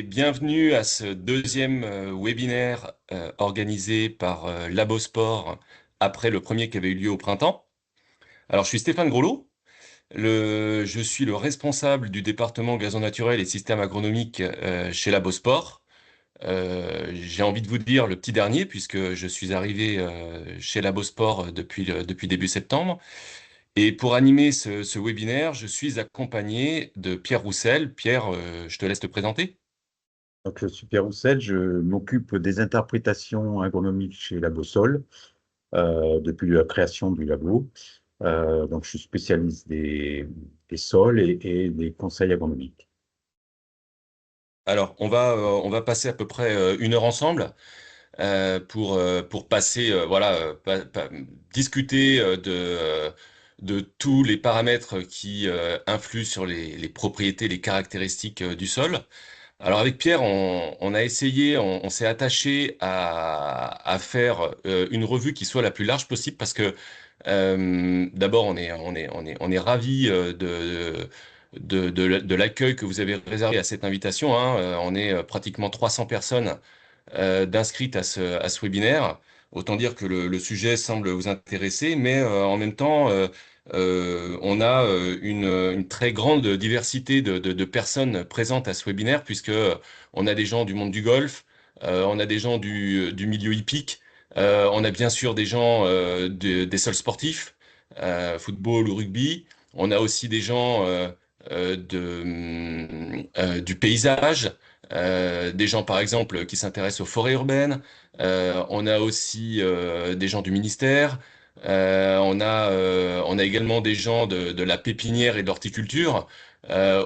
bienvenue à ce deuxième webinaire organisé par Labosport après le premier qui avait eu lieu au printemps. Alors, je suis Stéphane Groslo, je suis le responsable du département gazon naturel et systèmes agronomiques chez Labosport. J'ai envie de vous dire le petit dernier puisque je suis arrivé chez Labosport depuis début septembre. Et pour animer ce webinaire, je suis accompagné de Pierre Roussel. Pierre, je te laisse te présenter. Donc, je suis Pierre Roussel, je m'occupe des interprétations agronomiques chez Labosol depuis la création du labo. Donc, je suis spécialiste des sols et des conseils agronomiques. Alors, on va passer à peu près 1 heure ensemble pour passer, discuter de tous les paramètres qui influent sur les propriétés, les caractéristiques du sol. Alors avec Pierre, on a essayé, on s'est attaché à faire une revue qui soit la plus large possible parce que d'abord on est ravi de l'accueil que vous avez réservé à cette invitation, hein. On est pratiquement 300 personnes d'inscrites à ce webinaire. Autant dire que le sujet semble vous intéresser, mais en même temps, on a une très grande diversité de personnes présentes à ce webinaire, puisque on a des gens du monde du golf, on a des gens du milieu hippique, on a bien sûr des gens des sols sportifs, football ou rugby, on a aussi des gens du paysage, des gens par exemple qui s'intéressent aux forêts urbaines, on a aussi des gens du ministère, on a également des gens de la pépinière et de l'horticulture.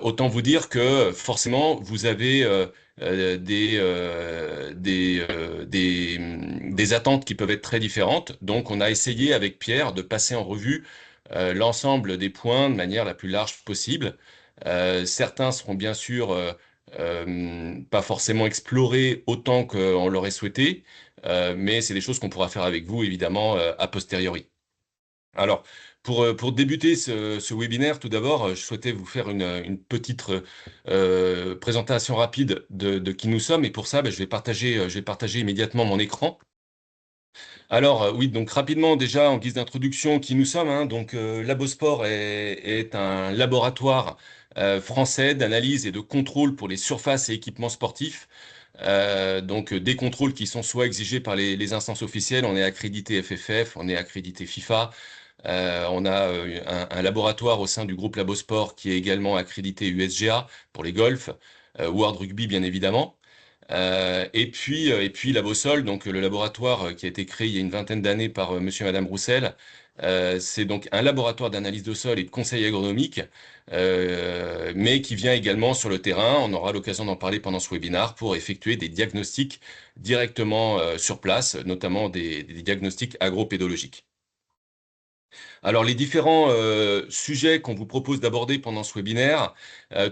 Autant vous dire que forcément vous avez des attentes qui peuvent être très différentes. Donc on a essayé avec Pierre de passer en revue l'ensemble des points de manière la plus large possible. Certains seront bien sûr pas forcément explorés autant qu'on l'aurait souhaité, mais c'est des choses qu'on pourra faire avec vous, évidemment, a posteriori. Alors, pour débuter ce webinaire, tout d'abord, je souhaitais vous faire une petite présentation rapide de qui nous sommes, et pour ça, ben, je vais partager immédiatement mon écran. Alors, oui, donc rapidement, déjà, en guise d'introduction, qui nous sommes, hein, donc Labosport est un laboratoire français d'analyse et de contrôle pour les surfaces et équipements sportifs. Des contrôles qui sont soit exigés par les instances officielles, on est accrédité FFF, on est accrédité FIFA, on a un laboratoire au sein du groupe Labosport qui est également accrédité USGA pour les golfs, World Rugby bien évidemment. Et puis Labosol, donc le laboratoire qui a été créé il y a une vingtaine d'années par monsieur et madame Roussel, c'est donc un laboratoire d'analyse de sol et de conseil agronomique, mais qui vient également sur le terrain. On aura l'occasion d'en parler pendant ce webinaire pour effectuer des diagnostics directement sur place, notamment des diagnostics agropédologiques. Alors, les différents sujets qu'on vous propose d'aborder pendant ce webinaire,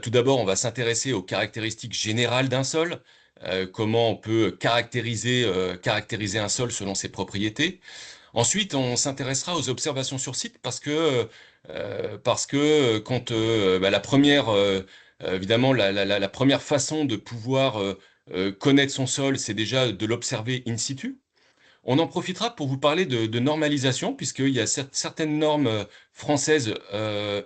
tout d'abord, on va s'intéresser aux caractéristiques générales d'un sol, comment on peut caractériser un sol selon ses propriétés. Ensuite, on s'intéressera aux observations sur site parce que quand la première, évidemment, la première façon de pouvoir connaître son sol, c'est déjà de l'observer in situ. On en profitera pour vous parler de normalisation, puisqu'il y a certaines normes françaises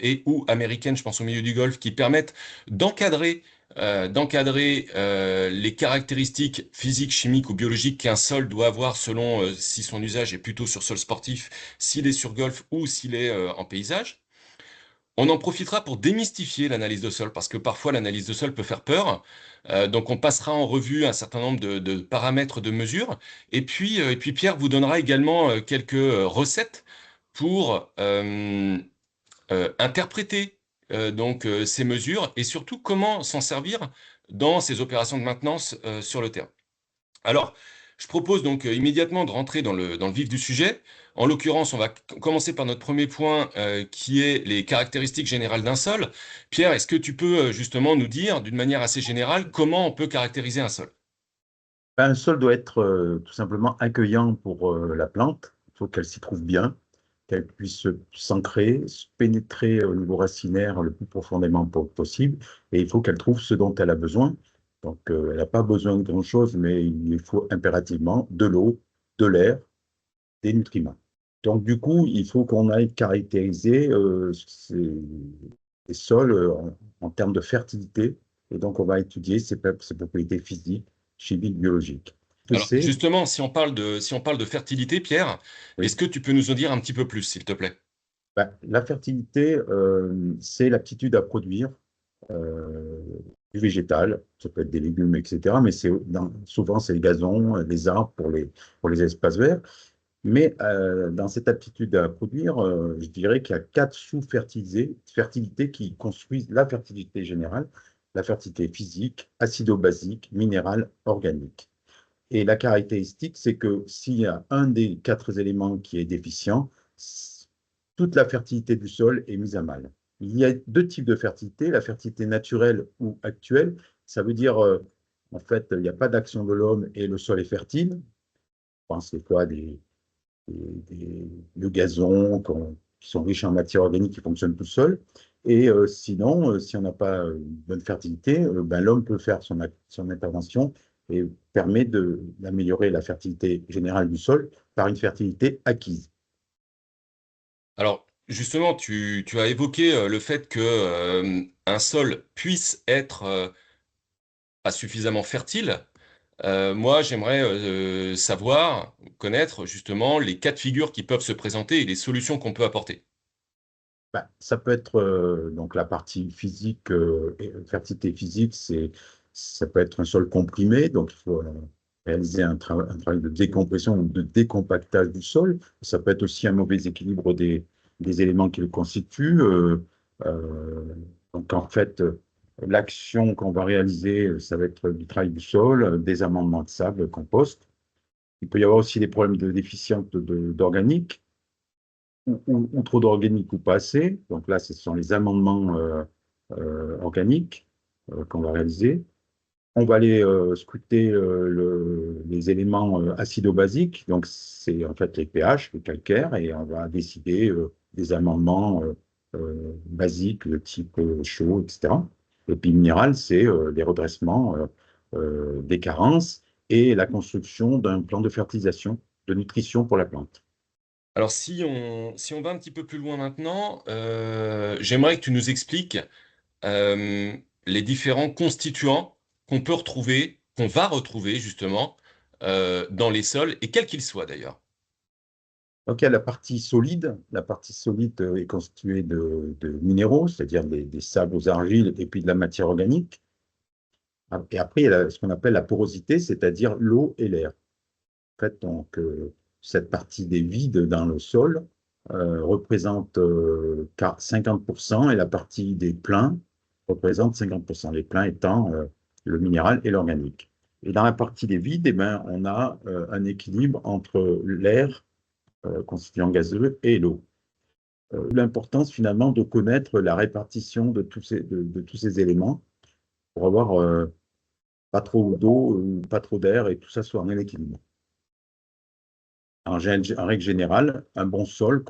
et ou américaines, je pense au milieu du golf, qui permettent d'encadrer les caractéristiques physiques, chimiques ou biologiques qu'un sol doit avoir selon si son usage est plutôt sur sol sportif, s'il est sur golf ou s'il est en paysage. On en profitera pour démystifier l'analyse de sol, parce que parfois l'analyse de sol peut faire peur. Donc on passera en revue un certain nombre de paramètres de mesure. Et puis Pierre vous donnera également quelques recettes pour interpréter ces mesures et surtout comment s'en servir dans ces opérations de maintenance sur le terrain. Alors, je propose donc immédiatement de rentrer dans le vif du sujet. En l'occurrence, on va commencer par notre premier point qui est les caractéristiques générales d'un sol. Pierre, est-ce que tu peux justement nous dire d'une manière assez générale comment on peut caractériser un sol? Un sol doit être tout simplement accueillant pour la plante. Il faut qu'elle s'y trouve bien, qu'elle puisse s'ancrer, se pénétrer au niveau racinaire le plus profondément possible. Et il faut qu'elle trouve ce dont elle a besoin Donc, elle n'a pas besoin de grand-chose, mais il lui faut impérativement de l'eau, de l'air, des nutriments. Donc, du coup, il faut qu'on aille caractériser ces sols en termes de fertilité. Et donc, on va étudier ces propriétés physiques, chimiques, biologiques. Que Alors c'est, justement, si on parle de fertilité, Pierre, est-ce oui, que tu peux nous en dire un petit peu plus, s'il te plaît? ben, la fertilité, c'est l'aptitude à produire euh, du végétal. Ça peut être des légumes, etc. Mais souvent, c'est les gazons, les arbres pour les espaces verts. Mais dans cette aptitude à produire, je dirais qu'il y a quatre sous-fertilités qui construisent la fertilité générale, la fertilité physique, acido-basique, minérale, organique. Et la caractéristique, c'est que s'il y a un des quatre éléments qui est déficient, toute la fertilité du sol est mise à mal. Il y a deux types de fertilité, la fertilité naturelle ou actuelle. Ça veut dire, en fait, il n'y a pas d'action de l'homme et le sol est fertile. Je pense des fois le gazon qui sont riches en matière organique qui fonctionnent tout seuls. Et sinon, si on n'a pas une bonne fertilité, ben, l'homme peut faire son intervention et permet d'améliorer la fertilité générale du sol par une fertilité acquise. Alors justement, tu as évoqué le fait que un sol puisse être pas suffisamment fertile. Moi, j'aimerais savoir, connaître justement les cas de figure qui peuvent se présenter et les solutions qu'on peut apporter. Ben, ça peut être donc la partie physique, fertilité physique, ça peut être un sol comprimé, donc il faut réaliser un travail de décompression ou de décompactage du sol. Ça peut être aussi un mauvais équilibre des éléments qui le constituent. Euh, donc en fait, l'action qu'on va réaliser, ça va être du travail du sol, des amendements de sable, compost. Il peut y avoir aussi des problèmes de déficience d'organique ou trop d'organique ou pas assez. Donc là, ce sont les amendements organiques qu'on va réaliser. On va aller scruter les éléments acido-basiques, donc c'est en fait les pH, le calcaire, et on va décider des amendements basiques de type chaud, etc. Et puis minéral, c'est les redressements des carences et la construction d'un plan de fertilisation, de nutrition pour la plante. Alors si on va un petit peu plus loin maintenant, j'aimerais que tu nous expliques euh, les différents constituants qu'on peut retrouver, qu'on va retrouver justement dans les sols, et quels qu'ils soient d'ailleurs. Donc, il y a la partie solide. La partie solide est constituée de minéraux, c'est-à-dire des sables aux argiles et puis de la matière organique. Et après, il y a ce qu'on appelle la porosité, c'est-à-dire l'eau et l'air. En fait, donc, cette partie des vides dans le sol représente 50% et la partie des pleins représente 50%. Les pleins étant le minéral et l'organique. Et dans la partie des vides, eh ben, on a un équilibre entre l'air constituant gazeux et l'eau. L'importance finalement de connaître la répartition de tous ces éléments pour avoir pas trop d'eau, pas trop d'air et tout ça soit en équilibre. En règle générale, un bon sol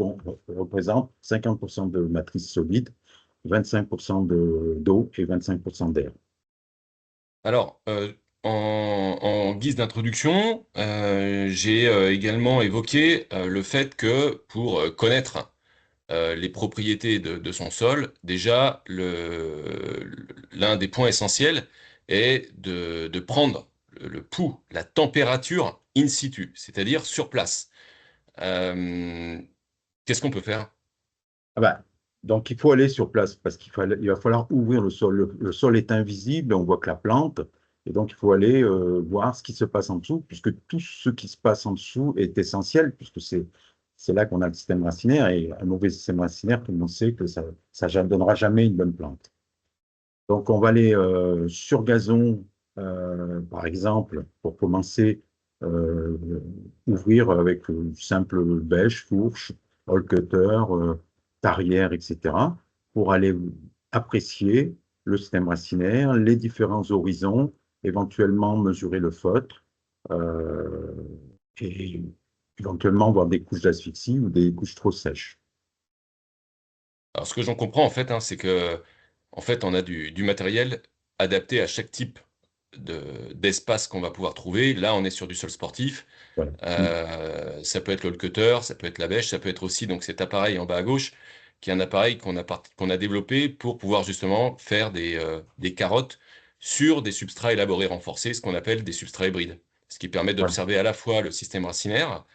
représente 50% de matrice solide, 25% d'eau et 25% d'air. Alors, en guise d'introduction, j'ai également évoqué le fait que pour connaître les propriétés de son sol, déjà, l'un des points essentiels est de prendre le pouls, la température in situ, c'est-à-dire sur place. Euh, Qu'est-ce qu'on peut faire? Ah bah, donc il faut aller sur place parce il va falloir ouvrir le sol. Le sol est invisible, on voit que la plante, et donc il faut aller voir ce qui se passe en dessous, puisque tout ce qui se passe en dessous est essentiel, puisque c'est là qu'on a le système racinaire, et un mauvais système racinaire, tout le monde sait que ça ne donnera jamais une bonne plante. Donc on va aller sur gazon, par exemple, pour commencer, euh, ouvrir avec une simple bêche, fourche, roll cutter, tarière, etc., pour aller apprécier le système racinaire, les différents horizons, éventuellement mesurer le feutre, euh, et éventuellement voir des couches d'asphyxie ou des couches trop sèches. Alors, ce que j'en comprends, en fait, hein, c'est que, en fait, on a du matériel adapté à chaque type d'espace qu'on va pouvoir trouver. Là, on est sur du sol sportif. Voilà. Mm. Ça peut être le cutter, ça peut être la bêche, ça peut être aussi donc cet appareil en bas à gauche, qui est un appareil qu'on a développé pour pouvoir justement faire des carottes sur des substrats élaborés renforcés, ce qu'on appelle des substrats hybrides. Ce qui permet Voilà. d'observer à la fois le système racinaire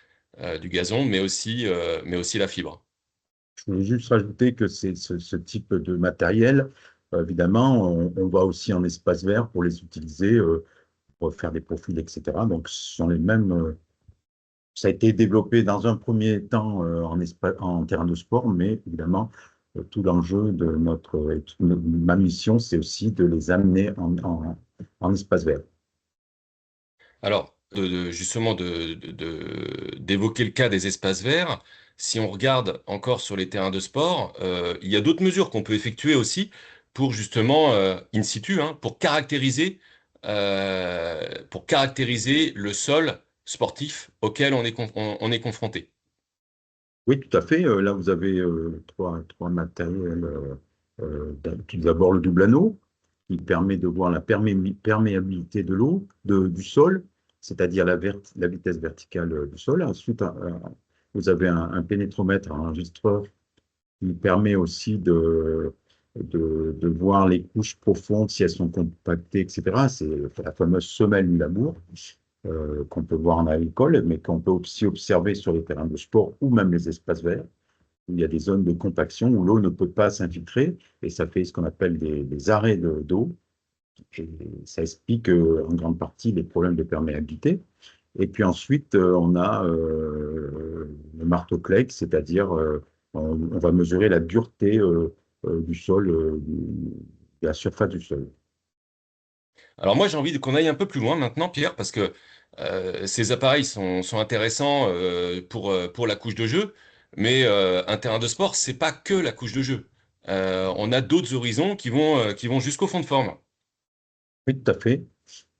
du gazon, mais aussi la fibre. Je voulais juste rajouter que c'est ce type de matériel, évidemment, on va aussi en espace vert pour les utiliser, pour faire des profils, etc. Donc, ce sont les mêmes. Ça a été développé dans un premier temps en terrain de sport, mais évidemment, tout l'enjeu de ma mission, c'est aussi de les amener en espace vert. Alors, justement, d'évoquer le cas des espaces verts, si on regarde encore sur les terrains de sport, il y a d'autres mesures qu'on peut effectuer aussi pour justement, in situ, hein, pour caractériser le sol sportif auquel on est confronté. Oui, tout à fait. Là, vous avez trois matériels. Tout d'abord, le double anneau, qui permet de voir la perméabilité de l'eau, du sol, c'est-à-dire la vitesse verticale du sol. Ensuite, vous avez un pénétromètre, un enregistreur, qui permet aussi de voir les couches profondes, si elles sont compactées, etc. C'est la fameuse semelle du labour qu'on peut voir en agricole, mais qu'on peut aussi observer sur les terrains de sport ou même les espaces verts, où il y a des zones de compaction où l'eau ne peut pas s'infiltrer, et ça fait ce qu'on appelle des arrêts d'eau, et ça explique en grande partie les problèmes de perméabilité. Et puis ensuite, on a le marteau-clec, c'est-à-dire on va mesurer la dureté du sol, de la surface du sol. Alors moi, j'ai envie qu'on aille un peu plus loin maintenant, Pierre, parce que ces appareils sont intéressants pour la couche de jeu, mais un terrain de sport, c'est pas que la couche de jeu. On a d'autres horizons qui vont jusqu'au fond de forme. Oui, tout à fait.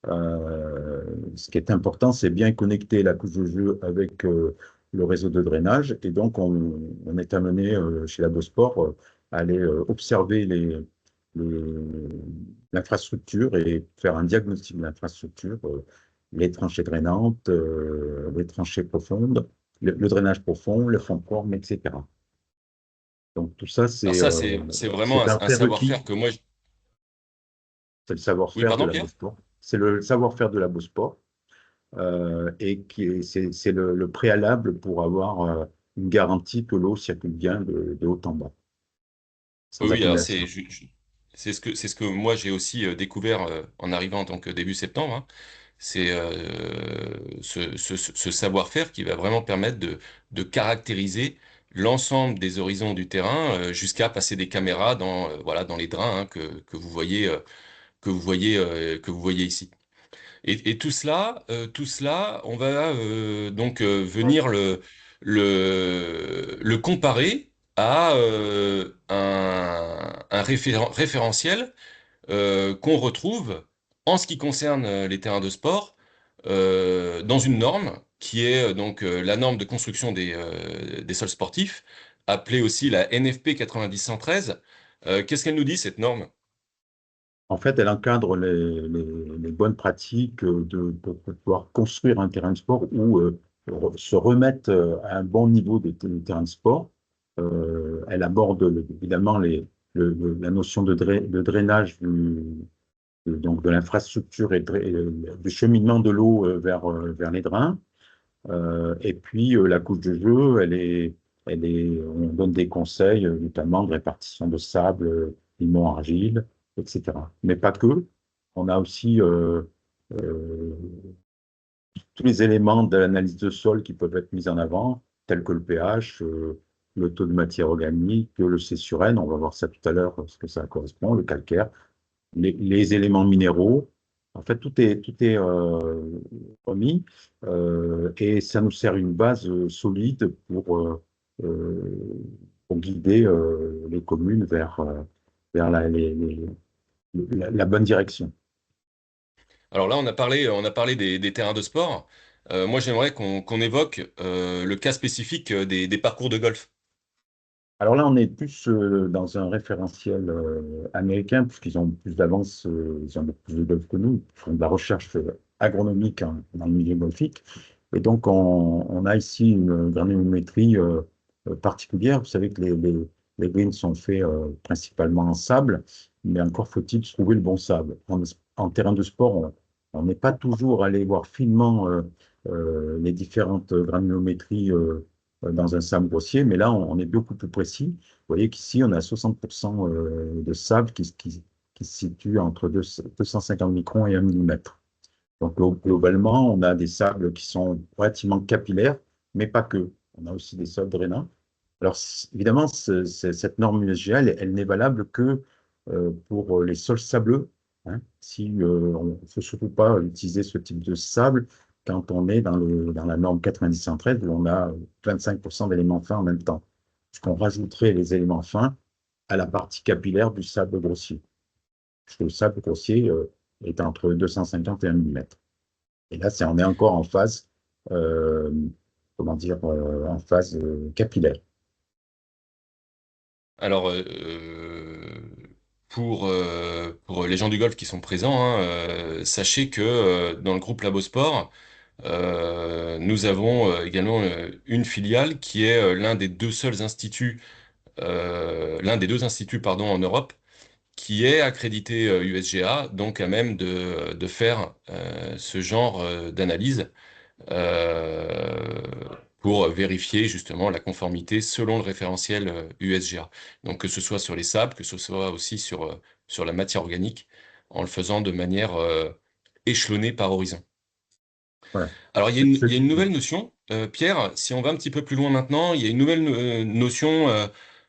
Ce qui est important, c'est bien connecter la couche de jeu avec le réseau de drainage. Et donc, on est amené chez Labosport à aller observer l'infrastructure et faire un diagnostic de l'infrastructure, les tranchées drainantes, les tranchées profondes, le drainage profond, le fond de forme, etc. Donc, tout ça, Alors ça, c'est vraiment c'est un un savoir-faire prérequis, que moi... c'est le Oui, savoir-faire de pardon, Pierre? Labosport. C'est le savoir-faire de Labosport. Et c'est le préalable pour avoir une garantie que l'eau circule bien de haut en bas, Oui, sans oui, alors accumulation. c'est ce que moi j'ai aussi découvert en arrivant donc début septembre, hein. C'est ce savoir-faire qui va vraiment permettre de caractériser l'ensemble des horizons du terrain jusqu'à passer des caméras voilà, dans les drains hein, que vous voyez ici. Et tout cela, on va donc venir le comparer à un référentiel qu'on retrouve en ce qui concerne les terrains de sport dans une norme qui est la norme de construction des sols sportifs, appelée aussi la NFP 90-113. Qu'est-ce qu'elle nous dit, cette norme? En fait, elle encadre les bonnes pratiques pour pouvoir construire un terrain de sport ou se remettre à un bon niveau de terrain de sport. Elle aborde évidemment la notion de drainage donc de l'infrastructure et du cheminement de l'eau vers les drains. Et puis, la couche de jeu, on donne des conseils, notamment de répartition de sable, limon, argile, etc. Mais pas que. On a aussi euh, tous les éléments de l'analyse de sol qui peuvent être mis en avant, tels que le pH, le taux de matière organique, le C sur N, on va voir ça tout à l'heure, ce que ça correspond, le calcaire, les éléments minéraux. En fait, tout est remis et ça nous sert une base solide pour guider les communes vers la bonne direction. Alors là, on a parlé des terrains de sport. Moi, j'aimerais qu'on évoque le cas spécifique des parcours de golf. Alors là, on est plus dans un référentiel américain, puisqu'ils ont plus d'avance, ils ont beaucoup plus de golf que nous, ils font de la recherche agronomique dans le milieu golfique. Et donc, on a ici une granulométrie particulière. Vous savez que les greens sont faits principalement en sable, mais encore faut-il trouver le bon sable. En terrain de sport, on n'est pas toujours allé voir finement les différentes granulométries dans un sable grossier, mais là, on est beaucoup plus précis. Vous voyez qu'ici, on a 60% de sable qui se situe entre 250 microns et 1 millimètre. Donc, globalement, on a des sables qui sont relativement capillaires, mais pas que. On a aussi des sols drainants. Alors, évidemment, cette norme USGA, elle n'est valable que pour les sols sableux, hein. Si, on ne faut surtout pas utiliser ce type de sable quand on est dans la norme 90-113, où on a 25% d'éléments fins en même temps. Puisqu'on rajouterait les éléments fins à la partie capillaire du sable grossier. Parce que le sable grossier est entre 250 et 1 millimètre. Et là, on est encore en phase, euh, comment dire, en phase capillaire. Alors, pour les gens du golf qui sont présents, hein, sachez que dans le groupe Labosport, nous avons également une filiale qui est l'un des deux instituts, pardon, en Europe qui est accrédité USGA, donc à même de faire ce genre d'analyse euh, pour vérifier justement la conformité selon le référentiel USGA. Donc que ce soit sur les sables, que ce soit aussi sur la matière organique, en le faisant de manière échelonnée par horizon. Voilà. Alors, Ce il y a une qui- nouvelle notion, Pierre, si on va un petit peu plus loin maintenant, il y a une nouvelle notion,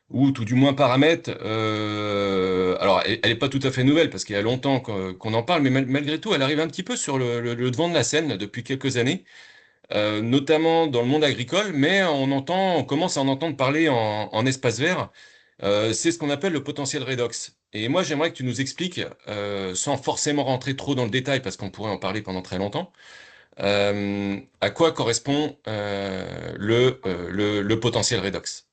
ou tout du moins paramètre, alors elle n'est pas tout à fait nouvelle parce qu'il y a longtemps qu'on en parle, mais malgré tout, elle arrive un petit peu sur le devant de la scène là, depuis quelques années, notamment dans le monde agricole, mais on commence à en entendre parler en espace vert. C'est ce qu'on appelle le potentiel redox. Et moi, j'aimerais que tu nous expliques, sans forcément rentrer trop dans le détail, parce qu'on pourrait en parler pendant très longtemps, à quoi correspond le potentiel redox?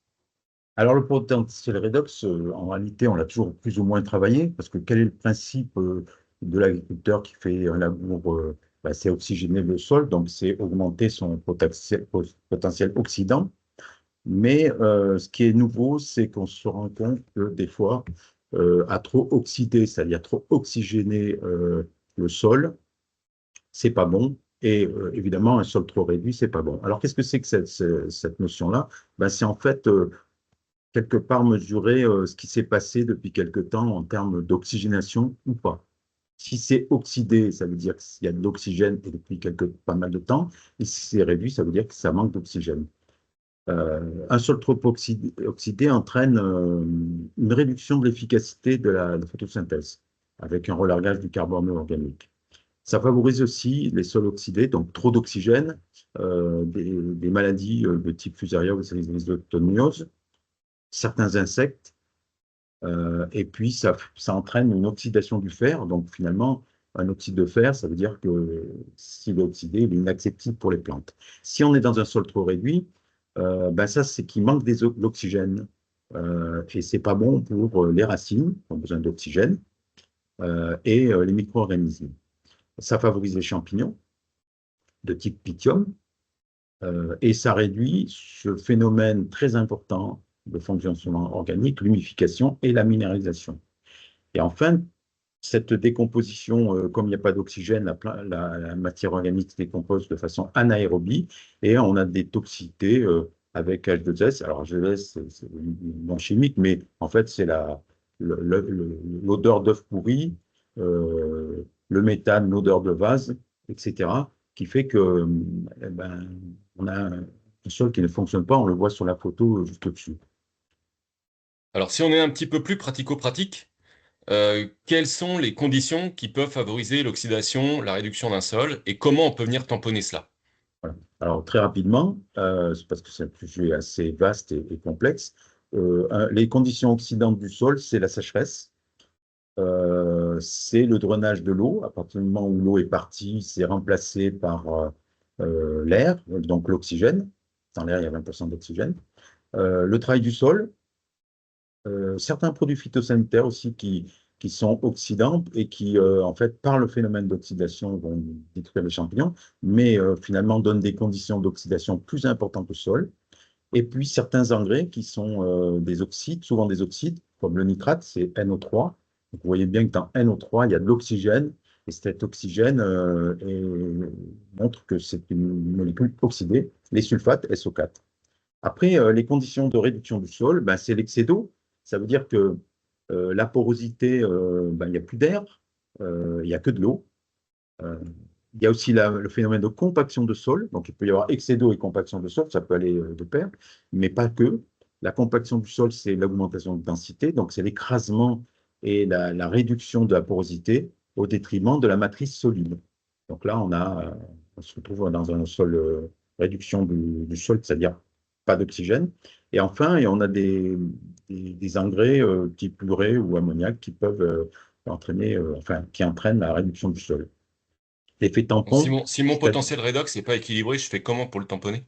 Alors, le potentiel redox, en réalité, on l'a toujours plus ou moins travaillé, parce que quel est le principe de l'agriculteur qui fait un labour, c'est oxygéner le sol, donc c'est augmenter son potentiel oxydant. Mais ce qui est nouveau, c'est qu'on se rend compte que des fois, à trop oxyder, c'est-à-dire trop oxygéner le sol, c'est pas bon. Et évidemment, un sol trop réduit, c'est pas bon. Alors, qu'est-ce que c'est que cette notion-là? Ben, c'est en fait quelque part mesurer ce qui s'est passé depuis quelque temps en termes d'oxygénation ou pas. Si c'est oxydé, ça veut dire qu'il y a de l'oxygène et depuis pas mal de temps. Et si c'est réduit, ça veut dire que ça manque d'oxygène. Un sol trop oxydé entraîne une réduction de l'efficacité de la photosynthèse avec un relargage du carbone organique. Ça favorise aussi les sols oxydés, donc trop d'oxygène, des maladies de type Fusarium ou rhizoctoniose, certains insectes, et puis ça entraîne une oxydation du fer. Donc finalement, un oxyde de fer, ça veut dire que s'il est oxydé, il est inaccessible pour les plantes. Si on est dans un sol trop réduit, ben ça, c'est qu'il manque de l'oxygène. Et c'est pas bon pour les racines, qui ont besoin d'oxygène, et les micro-organismes. Ça favorise les champignons de type Pythium, et ça réduit ce phénomène très important de fonctionnement organique, l'humification et la minéralisation. Et enfin, cette décomposition, comme il n'y a pas d'oxygène, la matière organique se décompose de façon anaérobie et on a des toxicités avec H2S. Alors H2S, c'est un nom chimique, mais en fait, c'est l'odeur d'œuf pourri, le méthane, l'odeur de vase, etc., qui fait que ben, on a un sol qui ne fonctionne pas, on le voit sur la photo juste au-dessus. Alors, si on est un petit peu plus pratico-pratique, quelles sont les conditions qui peuvent favoriser l'oxydation, la réduction d'un sol, et comment on peut venir tamponner cela? Voilà. Alors, très rapidement, c'est parce que c'est un sujet assez vaste et complexe, les conditions oxydantes du sol, c'est la sécheresse, c'est le drainage de l'eau. À partir du moment où l'eau est partie, c'est remplacé par l'air, donc l'oxygène. Dans l'air, il y a 20% d'oxygène. Le travail du sol, Certains produits phytosanitaires aussi qui sont oxydants et qui, en fait, par le phénomène d'oxydation, vont détruire les champignons, mais finalement donnent des conditions d'oxydation plus importantes au sol. Et puis certains engrais qui sont des oxydes, souvent des oxydes, comme le nitrate, c'est NO3. Donc, vous voyez bien que dans NO3, il y a de l'oxygène, et cet oxygène montre que c'est une molécule oxydée, les sulfates SO4. Après, les conditions de réduction du sol, ben, c'est l'excès d'eau. Ça veut dire que la porosité, ben, il n'y a plus d'air, il n'y a que de l'eau. Euh, il y a aussi le phénomène de compaction de sol. Donc, il peut y avoir excès d'eau et compaction de sol, ça peut aller de pair, mais pas que. La compaction du sol, c'est l'augmentation de densité, donc c'est l'écrasement et la réduction de la porosité au détriment de la matrice solide. Donc là, on se retrouve dans un sol, réduction du sol, c'est-à-dire pas d'oxygène. Et enfin, on a des engrais type urée ou ammoniac qui peuvent entraîner, enfin, qui entraînent la réduction du sol. L'effet tampon, Si mon c'est-à-dire potentiel redox n'est pas équilibré, je fais comment pour le tamponner?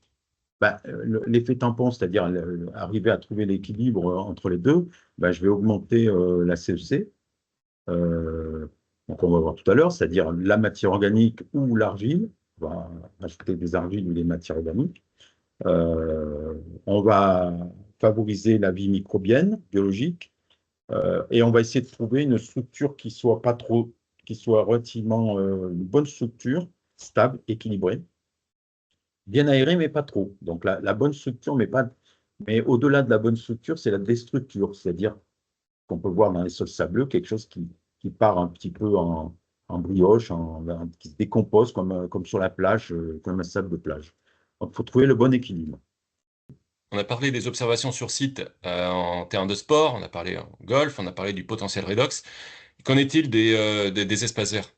bah, l'effet tampon, c'est-à-dire arriver à trouver l'équilibre entre les deux, bah, je vais augmenter la CEC. euh, donc on va voir tout à l'heure, c'est-à-dire la matière organique ou l'argile. On va ajouter des argiles ou des matières organiques. Euh, on va favoriser la vie microbienne, biologique, et on va essayer de trouver une structure qui soit pas trop, qui soit relativement une bonne structure, stable, équilibrée. Bien aéré, mais pas trop. Donc la bonne structure, mais pas. Mais au-delà de la bonne structure, c'est la déstructure, c'est-à-dire qu'on peut voir dans les sols sableux quelque chose qui part un petit peu en brioche, qui se décompose comme sur la plage, comme un sable de plage. Donc il faut trouver le bon équilibre. On a parlé des observations sur site en termes de sport, on a parlé en golf, on a parlé du potentiel redox. Qu'en est-il des espaces verts?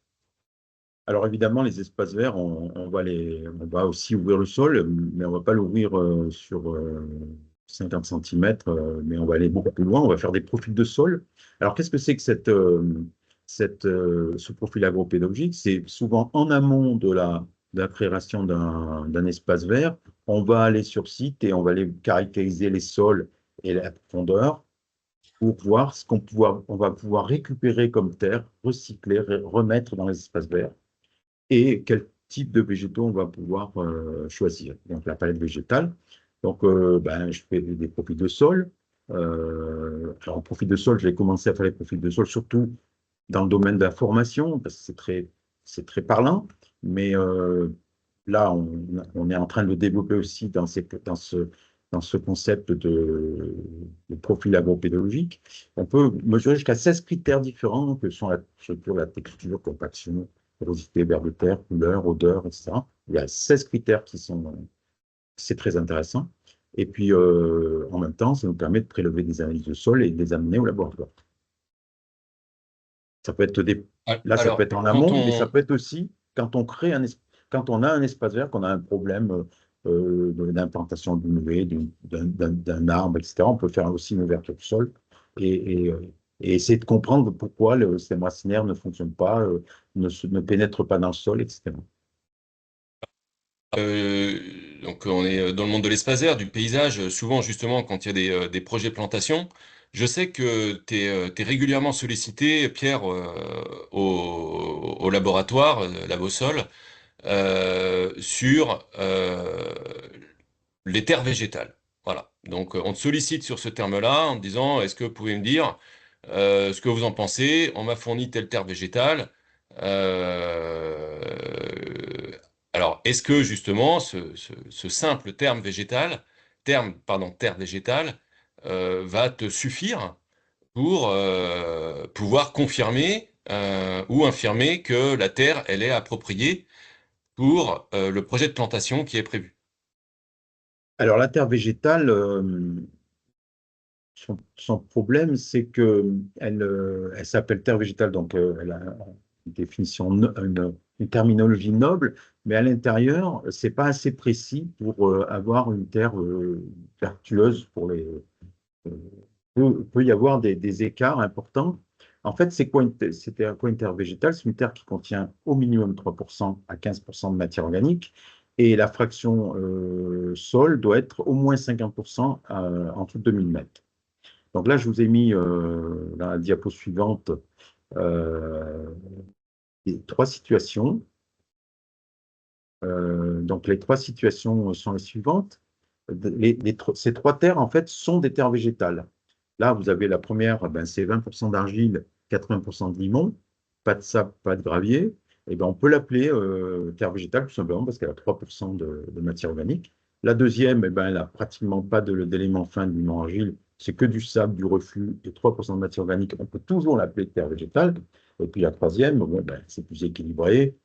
Alors évidemment, les espaces verts, on va aussi ouvrir le sol, mais on ne va pas l'ouvrir sur 50 cm, mais on va aller beaucoup plus loin, on va faire des profils de sol. Alors qu'est-ce que c'est que ce profil agropédagogique? C'est souvent en amont de la création d'un espace vert, on va aller sur site et on va aller caractériser les sols et la profondeur pour voir on va pouvoir récupérer comme terre, recycler, remettre dans les espaces verts et quel type de végétaux on va pouvoir choisir. Donc la palette végétale. Donc ben, je fais des profils de sol. Alors en profil de sol, je vais commencer à faire les profils de sol, surtout dans le domaine de la formation, parce que c'est très parlant. Mais là, on est en train de le développer aussi dans ce concept de profil agropédologique. On peut mesurer jusqu'à 16 critères différents, que sont la structure, la texture, compaction, porosité, vers de terre, couleur, odeur, etc. Il y a 16 critères c'est très intéressant. Et puis, en même temps, ça nous permet de prélever des analyses de sol et de les amener au laboratoire. Ça peut être là, ça peut Alors, être en quand amont, mais ça on, peut être aussi quand on crée quand on a un espace vert, qu'on a un problème d'implantation d'une haie, d'un arbre, etc. On peut faire aussi une ouverture du sol et essayer de comprendre pourquoi le système racinaire ne fonctionne pas, ne pénètre pas dans le sol, etc. Euh, donc on est dans le monde de l'espace vert, du paysage. Souvent, justement, quand il y a des projets de plantation, je sais que tu es, régulièrement sollicité, Pierre, au laboratoire, Labosol, sur les terres végétales. Voilà. Donc on te sollicite sur ce terme-là en te disant, est-ce que vous pouvez me dire ce que vous en pensez? On m'a fourni telle terre végétale. Euh, alors, est-ce que justement ce simple terre végétale, va te suffire pour pouvoir confirmer ou infirmer que la terre, elle est appropriée pour le projet de plantation qui est prévu? Alors, la terre végétale, son problème, c'est que elle s'appelle terre végétale, donc elle a une définition, une terminologie noble, mais à l'intérieur, c'est pas assez précis pour avoir une terre vertueuse pour les. euh, peut y avoir des écarts importants. En fait, c'était quoi une terre végétale? C'est une terre qui contient au minimum 3% à 15% de matière organique. Et la fraction sol doit être au moins 50% en dessous de 2000 mètres. Donc là, je vous ai mis dans la diapo suivante euh, les trois situations. Donc les trois situations sont les suivantes. Ces trois terres, en fait, sont des terres végétales. Là, vous avez la première, ben, c'est 20% d'argile, 80% de limon, pas de sable, pas de gravier. Et ben, on peut l'appeler terre végétale tout simplement parce qu'elle a 3% de matière organique. La deuxième, eh ben, elle n'a pratiquement pas d'éléments fins de limon-argile, c'est que du sable, du reflux et 3% de matière organique. On peut toujours l'appeler terre végétale. Et puis la troisième, bon, ben, c'est plus équilibré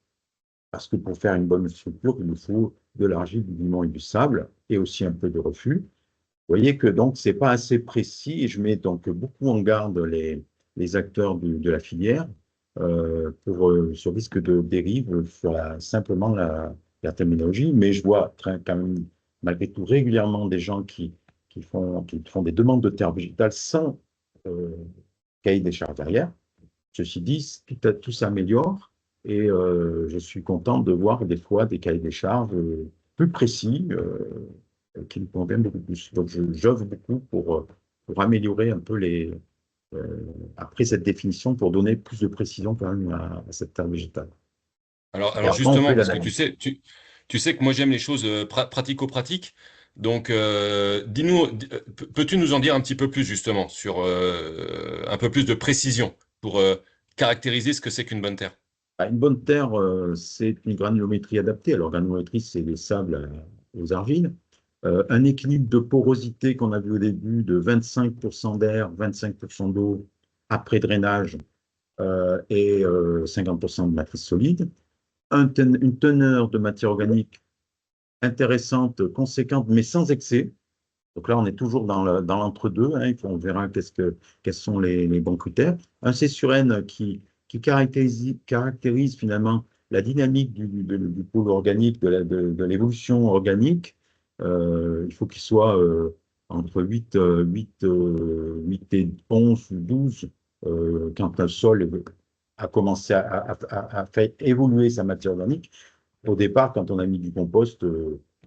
parce que pour faire une bonne structure, il nous faut de l'argile, du limon et du sable et aussi un peu de reflux. Vous voyez que donc c'est pas assez précis et je mets donc beaucoup en garde les acteurs de la filière pour ce risque de dérive sur simplement la terminologie, mais je vois quand même malgré tout régulièrement des gens qui font des demandes de terre végétale sans euh, cahier des charges derrière. Ceci dit, tout s'améliore et je suis content de voir des fois des cahiers des charges plus précis qui me conviennent beaucoup plus. Donc, j'œuvre beaucoup pour améliorer un peu après cette définition, pour donner plus de précision quand même à cette terre végétale. Et Alors après, on justement, fait parce que l'analyse. tu sais que moi j'aime les choses pratico-pratiques. Donc, dis-nous, peux-tu nous en dire un petit peu plus justement sur un peu plus de précision pour caractériser ce que c'est qu'une bonne terre? Bah, une bonne terre, c'est une granulométrie adaptée. Alors, granulométrie, c'est les sables aux argiles. Un équilibre de porosité qu'on a vu au début de 25% d'air, 25% d'eau après drainage et 50% de matrice solide. Une teneur de matière organique intéressante, conséquente, mais sans excès. Donc là, on est toujours dans l'entre-deux, hein. On verra quels sont les bons critères. Un C sur N qui caractérise finalement la dynamique du pôle organique, de l'évolution organique. Il faut qu'il soit entre 8 et 11 ou 12 quand un sol a commencé à faire évoluer sa matière organique. Au départ, quand on a mis du compost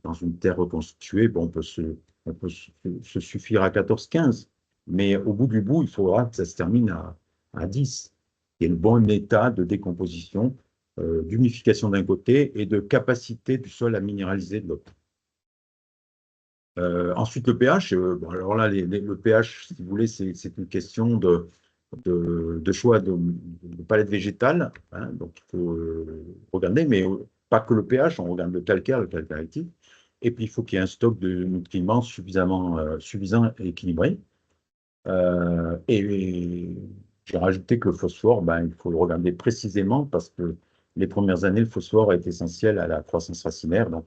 dans une terre reconstituée, bon, on peut se suffire à 14-15. Mais au bout du bout, il faudra que ça se termine à 10. Il y a un bon état de décomposition, d'humification d'un côté et de capacité du sol à minéraliser de l'autre. Ensuite, le pH, bon, alors là, le pH, si vous voulez, c'est une question de choix de palette végétale, hein, donc il faut regarder, mais pas que le pH, on regarde le calcaire actif, et puis il faut qu'il y ait un stock de nutriments suffisant et équilibré. Et j'ai rajouté que le phosphore, ben, il faut le regarder précisément parce que les premières années, le phosphore est essentiel à la croissance racinaire, donc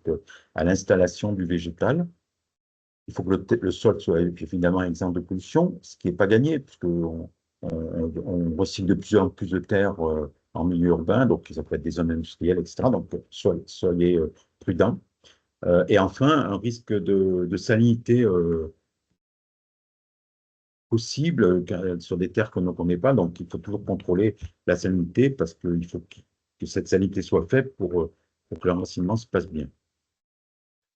à l'installation du végétal. Il faut que le sol soit évidemment exempt de pollution, ce qui n'est pas gagné, puisqu'on on recycle de plus en plus de terres en milieu urbain, donc ça peut être des zones industrielles, etc. Donc, soyez prudents. Et enfin, un risque de salinité possible sur des terres qu'on ne connaît pas. Donc, il faut toujours contrôler la salinité parce qu'il faut que cette salinité soit faite pour que l'enracinement se passe bien.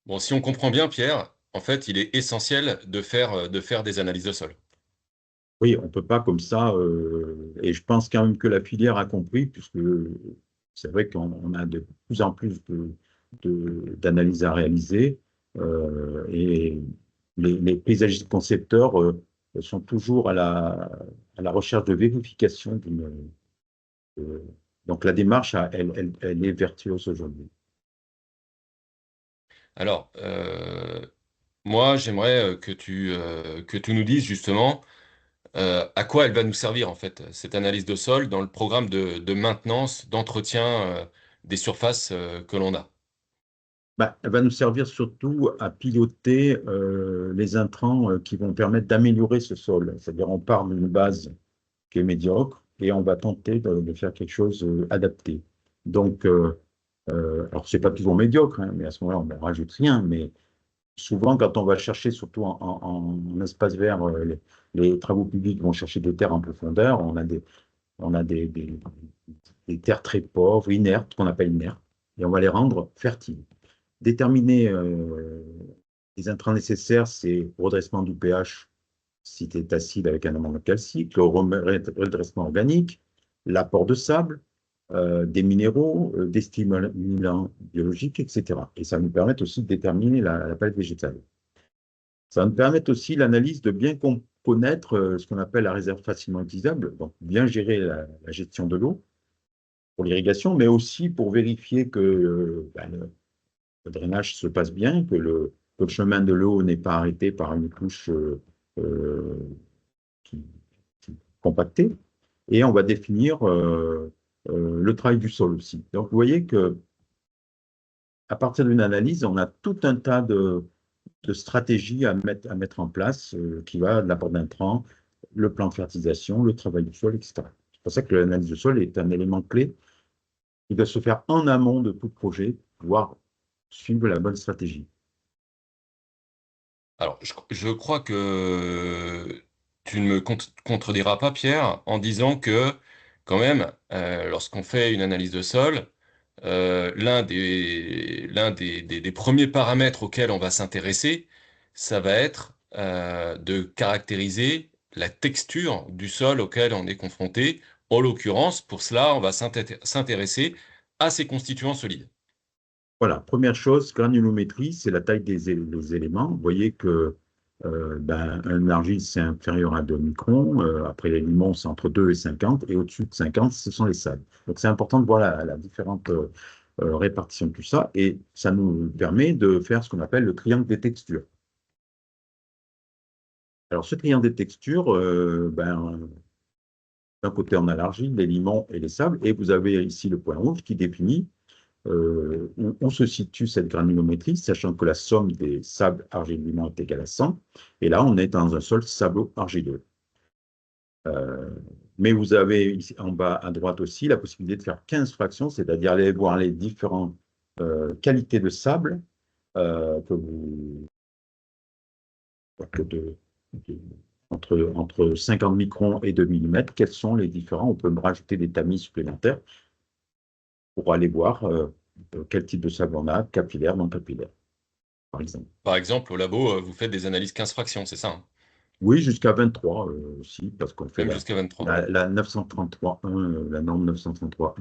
Bon, si on comprend bien, Pierre, en fait, il est essentiel de faire des analyses de sol. Oui, on ne peut pas comme ça, et je pense quand même que la filière a compris, puisque c'est vrai qu'on a de plus en plus d'analyses à réaliser, et les paysagistes concepteurs sont toujours à la recherche de vérification euh, donc la démarche, elle est vertueuse aujourd'hui. Alors, moi, j'aimerais que tu nous dises justement à quoi elle va nous servir, en fait, cette analyse de sol dans le programme de maintenance, d'entretien des surfaces que l'on a. Bah, elle va nous servir surtout à piloter les intrants qui vont permettre d'améliorer ce sol. C'est-à-dire, on part d'une base qui est médiocre et on va tenter de faire quelque chose adapté. Donc, alors c'est pas toujours médiocre, hein, mais à ce moment-là, on ne rajoute rien. Mais souvent, quand on va chercher, surtout en espace vert, les travaux publics vont chercher des terres en profondeur. On a des terres très pauvres, inertes, qu'on appelle inertes, et on va les rendre fertiles. Déterminer les intrants nécessaires, c'est redressement du pH, si tu es acide avec un amendement calcique, le redressement organique, l'apport de sable, des minéraux, des stimulants biologiques, etc. Et ça nous permet aussi de déterminer la palette végétale. Ça va nous permettre aussi l'analyse de bien connaître ce qu'on appelle la réserve facilement utilisable, donc bien gérer la gestion de l'eau pour l'irrigation, mais aussi pour vérifier que le drainage se passe bien, que le chemin de l'eau n'est pas arrêté par une couche euh, qui, qui est compactée. Et on va définir le travail du sol aussi. Donc, vous voyez que à partir d'une analyse, on a tout un tas de stratégies à mettre en place qui va de l'apport d'intrants, le plan de fertilisation, le travail du sol, etc. C'est pour ça que l'analyse du sol est un élément clé qui doit se faire en amont de tout projet, pour pouvoir suivre la bonne stratégie. Alors, je crois que tu ne me contrediras pas, Pierre, en disant que, quand même, lorsqu'on fait une analyse de sol, l'un des premiers paramètres auxquels on va s'intéresser, ça va être de caractériser la texture du sol auquel on est confronté. En l'occurrence, pour cela, on va s'intéresser à ses constituants solides. Voilà, première chose, granulométrie, c'est la taille des éléments. Vous voyez que un argile, c'est inférieur à 2 microns. Après, les limons, c'est entre 2 et 50. Et au-dessus de 50, ce sont les sables. Donc, c'est important de voir la différente répartition de tout ça. Et ça nous permet de faire ce qu'on appelle le triangle des textures. Alors, ce triangle des textures, d'un côté, on a l'argile, les limons et les sables. Et vous avez ici le point rouge qui définit où se situe cette granulométrie, sachant que la somme des sables argileux est égale à 100. Et là, on est dans un sol sablo-argileux. Mais vous avez ici en bas à droite aussi la possibilité de faire 15 fractions, c'est-à-dire aller voir les différentes qualités de sable que vous, que entre 50 microns et 2 millimètres. Quels sont les différents? On peut me rajouter des tamis supplémentaires pour aller voir quel type de sable on a, capillaire, non capillaire, par exemple. Par exemple, au labo, vous faites des analyses 15 fractions, c'est ça, hein? Oui, jusqu'à 23 aussi, parce qu'on fait Même la, jusqu'à 23. la 933.1, la norme 933.1.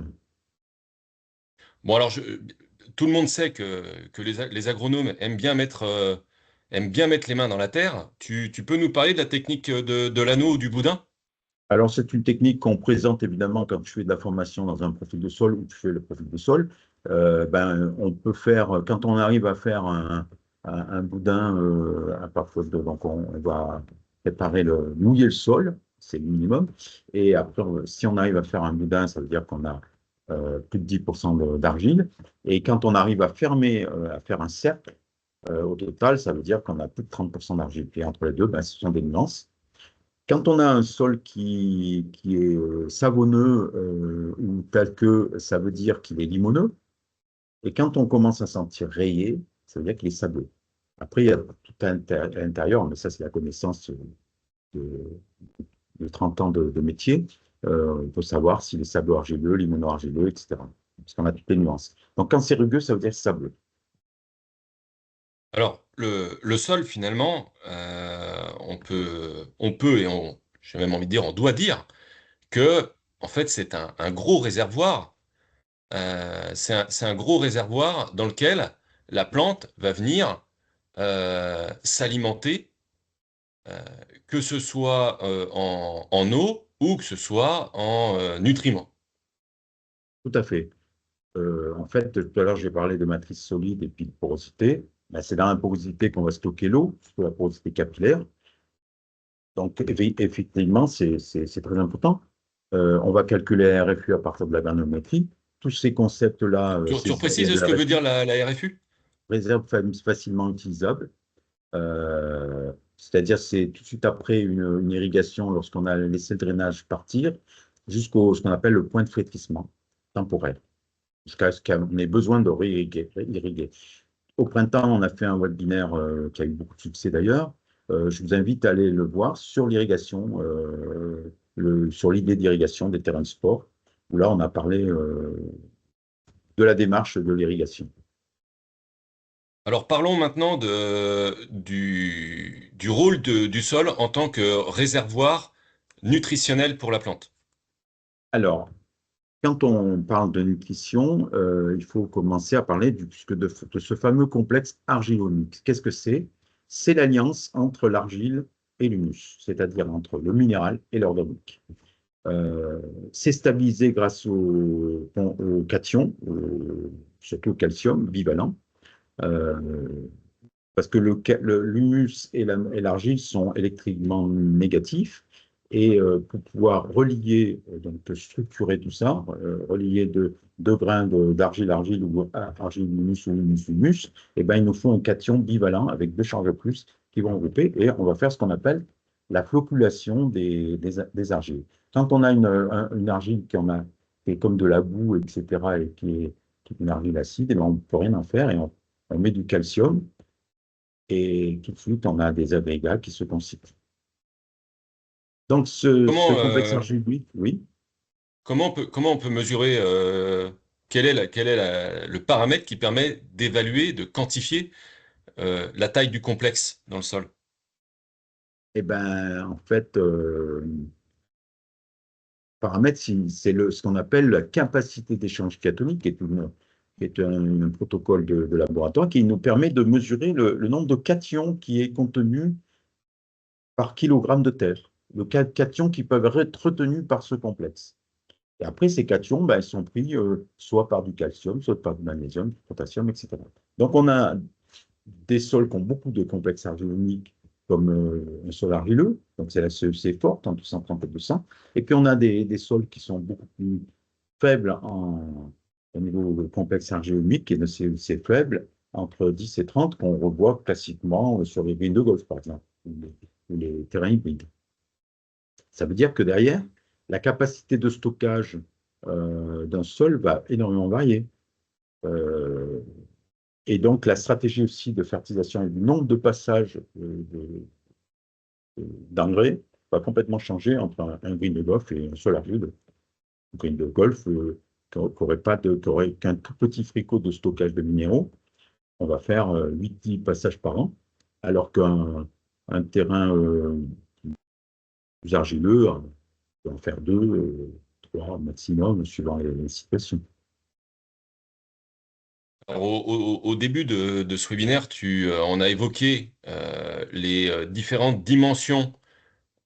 Bon, alors, tout le monde sait que les agronomes aiment bien mettre les mains dans la terre. Tu peux nous parler de la technique de l'anneau ou du boudin? Alors, c'est une technique qu'on présente évidemment quand tu fais de la formation dans un profil de sol ou tu fais le profil de sol. On peut faire, quand on arrive à faire un boudin à partir de, donc on va préparer mouiller le sol, c'est le minimum. Et après, si on arrive à faire un boudin, ça veut dire qu'on a plus de 10% d'argile. Et quand on arrive à fermer, à faire un cercle, au total, ça veut dire qu'on a plus de 30% d'argile. Et entre les deux, ce sont des nuances. Quand on a un sol qui est savonneux ou tel que ça veut dire qu'il est limoneux, et quand on commence à sentir rayé, ça veut dire qu'il est sableux. Après, il y a tout à l'intérieur, mais ça, c'est la connaissance de, de 30 ans de métier. Il faut savoir s'il est sableux argileux, limono argileux, etc. Parce qu'on a toutes les nuances. Donc, quand c'est rugueux, ça veut dire sableux. Alors, le sol, finalement, on peut et j'ai même envie de dire, on doit dire que, en fait, c'est un gros réservoir. C'est un gros réservoir dans lequel la plante va venir s'alimenter, euh, que ce soit en eau ou que ce soit en nutriments. Tout à fait. En fait, tout à l'heure, j'ai parlé de matrice solide et puis de porosité. C'est dans la porosité qu'on va stocker l'eau, surtout la porosité capillaire. Donc, effectivement, c'est très important. On va calculer la RFU à partir de la granulométrie. Tous ces concepts-là, Tu ça vient reprécises de ce la que veut RFU, dire la RFU? réserve facilement utilisable. C'est-à-dire, c'est tout de suite après une irrigation, lorsqu'on a laissé le drainage partir, jusqu'au ce qu'on appelle le point de flétrissement temporel, jusqu'à ce qu'on ait besoin de réirriguer. Au printemps, on a fait un webinaire qui a eu beaucoup de succès d'ailleurs. Je vous invite à aller le voir sur l'irrigation, sur l'idée d'irrigation des terrains de sport, où là, on a parlé de la démarche de l'irrigation. Alors parlons maintenant du rôle du sol en tant que réservoir nutritionnel pour la plante. Alors, quand on parle de nutrition, il faut commencer à parler de ce fameux complexe argilonique. Qu'est-ce que c'est? C'est l'alliance entre l'argile et l'humus, c'est-à-dire entre le minéral et l'organique. Euh, c'est stabilisé grâce au cation, surtout au calcium bivalent, euh, parce que l'humus et l'argile sont électriquement négatifs. Et pour pouvoir relier, donc structurer tout ça, relier deux grains d'argile-argile ou argile-humus ou humus-humus, eh ben, il nous faut un cation bivalent avec deux charges de plus qui vont grouper et on va faire ce qu'on appelle la flocculation des argiles. Quand on a une argile qui est comme de la boue, etc., et qui est une argile acide, eh ben, on ne peut rien en faire et on met du calcium et tout de suite, on a des agrégats qui se constituent. Donc, ce Comment, complexe argile-huile, oui. comment on peut mesurer quel est le paramètre qui permet d'évaluer, de quantifier la taille du complexe dans le sol? Eh ben, en fait, paramètre, c'est ce qu'on appelle la capacité d'échange cationique, qui est un protocole de laboratoire qui nous permet de mesurer le nombre de cations qui est contenu par kilogramme de terre, le cations qui peuvent être retenus par ce complexe. Et après, ces cations, ben, elles sont pris soit par du calcium, soit par du magnésium, du potassium, etc. Donc, on a des sols qui ont beaucoup de complexes argiloniques, comme un sol argileux, donc c'est la CEC forte, entre 130 et 200. Et puis, on a des sols qui sont beaucoup plus faibles au niveau complexe argilonique, et de CEC faible, entre 10 et 30, qu'on revoit classiquement sur les greens de golf, par exemple, ou les terrains hybrides. Ça veut dire que derrière, la capacité de stockage d'un sol va énormément varier. Euh, et donc, la stratégie aussi de fertilisation et du nombre de passages d'engrais va complètement changer entre un green de golf et un sol argileux. Un green de golf qui aurait qu'un tout petit fricot de stockage de minéraux, on va faire 8-10 passages par an, alors qu'un terrain plus argileux, on peut en faire deux, trois maximum, suivant les situations. Alors, au début de ce webinaire, on a évoqué les différentes dimensions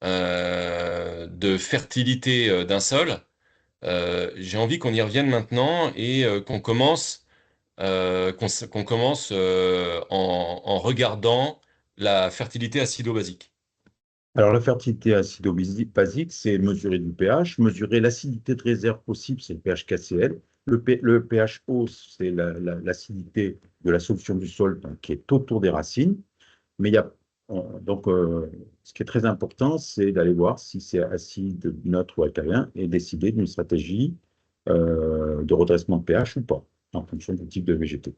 de fertilité d'un sol. J'ai envie qu'on y revienne maintenant et qu'on commence en regardant la fertilité acido-basique. Alors, la fertilité acido-basique, c'est mesurer du pH, mesurer l'acidité de réserve possible, c'est le pH KCl. Le pH haut, c'est l'acidité de la solution du sol, donc, qui est autour des racines. Mais donc, ce qui est très important, c'est d'aller voir si c'est acide, neutre ou alcalin et décider d'une stratégie de redressement de pH ou pas, en fonction du type de végétaux.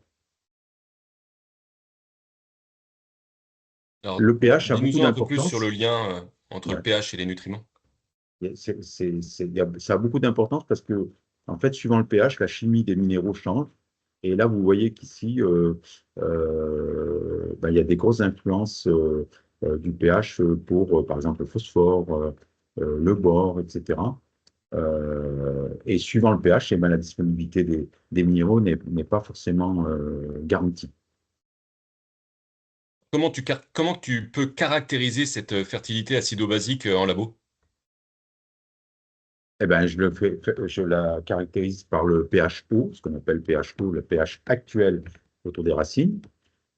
Alors, Le pH a beaucoup dis-nous-en un peu plus sur le d'importance. lien entre le Ouais. pH et les nutriments. Ça a beaucoup d'importance parce que, en fait, suivant le pH, la chimie des minéraux change. Et là, vous voyez qu'ici, ben, il y a des grosses influences du pH pour, par exemple, le phosphore, le bore, etc. Et suivant le pH, eh ben, la disponibilité des minéraux n'est pas forcément garantie. Comment tu peux caractériser cette fertilité acido-basique en labo? Eh ben, je la caractérise par le pH haut, ce qu'on appelle pH haut, le pH actuel autour des racines.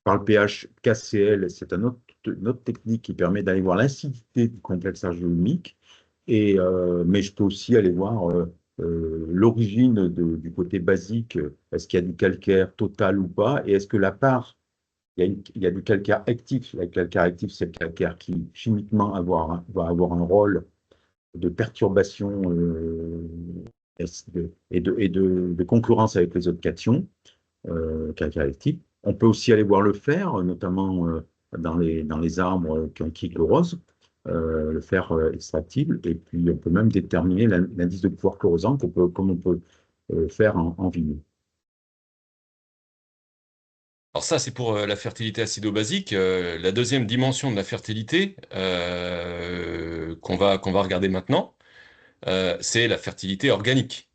Par le pH KCl, c'est une autre technique qui permet d'aller voir l'acidité du complexe argilo-humique. Mais je peux aussi aller voir l'origine du côté basique. Est-ce qu'il y a du calcaire total ou pas? Et est-ce que la part, il y a du calcaire actif. Le calcaire actif, c'est le calcaire qui, chimiquement, va avoir un rôle de perturbation de concurrence avec les autres cations caractéristiques. On peut aussi aller voir le fer, notamment dans les arbres qui ont tique rose, le fer extractible, et puis on peut même déterminer l'indice de pouvoir corrosant comme on peut faire en vinyle. Alors ça, c'est pour la fertilité acido-basique. La deuxième dimension de la fertilité qu'on va regarder maintenant, c'est la fertilité organique.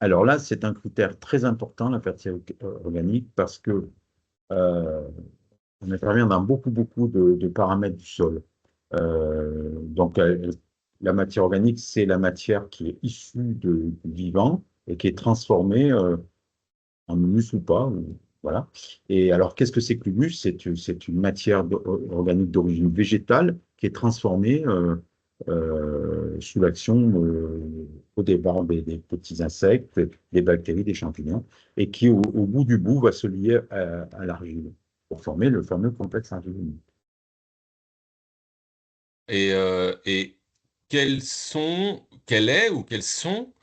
Alors là, c'est un critère très important, la fertilité organique, parce que euh, on intervient dans beaucoup de paramètres du sol. Donc, la matière organique, c'est la matière qui est issue du vivant et qui est transformée en humus ou pas. Voilà. Et alors, qu'est-ce que c'est que l'humus? C'est une matière organique d'origine végétale qui est transformée sous l'action au départ des petits insectes, des bactéries, des champignons, et qui, au bout du bout, va se lier à l'argile pour former le fameux complexe argile-humus. Et quel est ou quels sont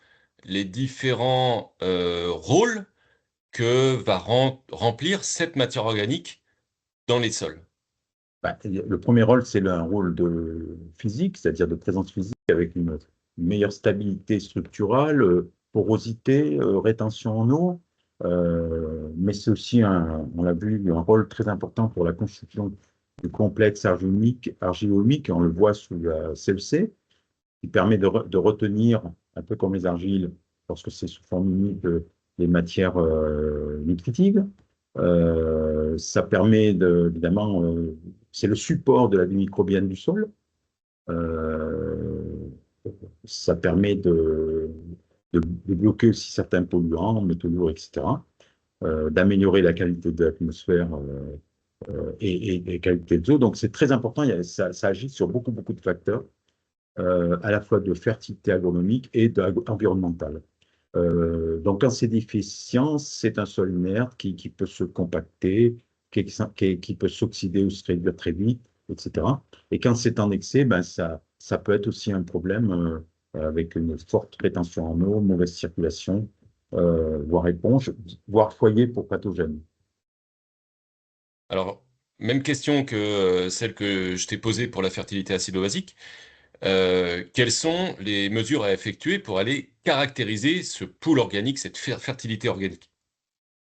les différents rôles que va remplir cette matière organique dans les sols? Bah, le premier rôle, c'est un rôle de physique, c'est-à-dire de présence physique avec une meilleure stabilité structurale, porosité, rétention en eau. Mais c'est aussi, on l'a vu, un rôle très important pour la constitution du complexe argilo-humique, on le voit sous la CLC, qui permet de retenir, un peu comme les argiles, lorsque c'est sous forme humide, des matières nutritives. Ça permet évidemment, c'est le support de la vie microbienne du sol. Euh, Ça permet de bloquer aussi certains polluants, métaux lourds, etc. D'améliorer la qualité de l'atmosphère et qualité de l'eau. Donc c'est très important, ça agit sur beaucoup de facteurs, à la fois de fertilité agronomique et environnementale. Donc, quand c'est déficient, c'est un sol inerte qui peut se compacter, qui peut s'oxyder ou se réduire très vite, etc. Et quand c'est en excès, ben ça peut être aussi un problème avec une forte rétention en eau, mauvaise circulation, voire éponge, voire foyer pour pathogènes. Alors, même question que celle que je t'ai posée pour la fertilité acido-basique. Quelles sont les mesures à effectuer pour aller caractériser ce pool organique, cette fertilité organique?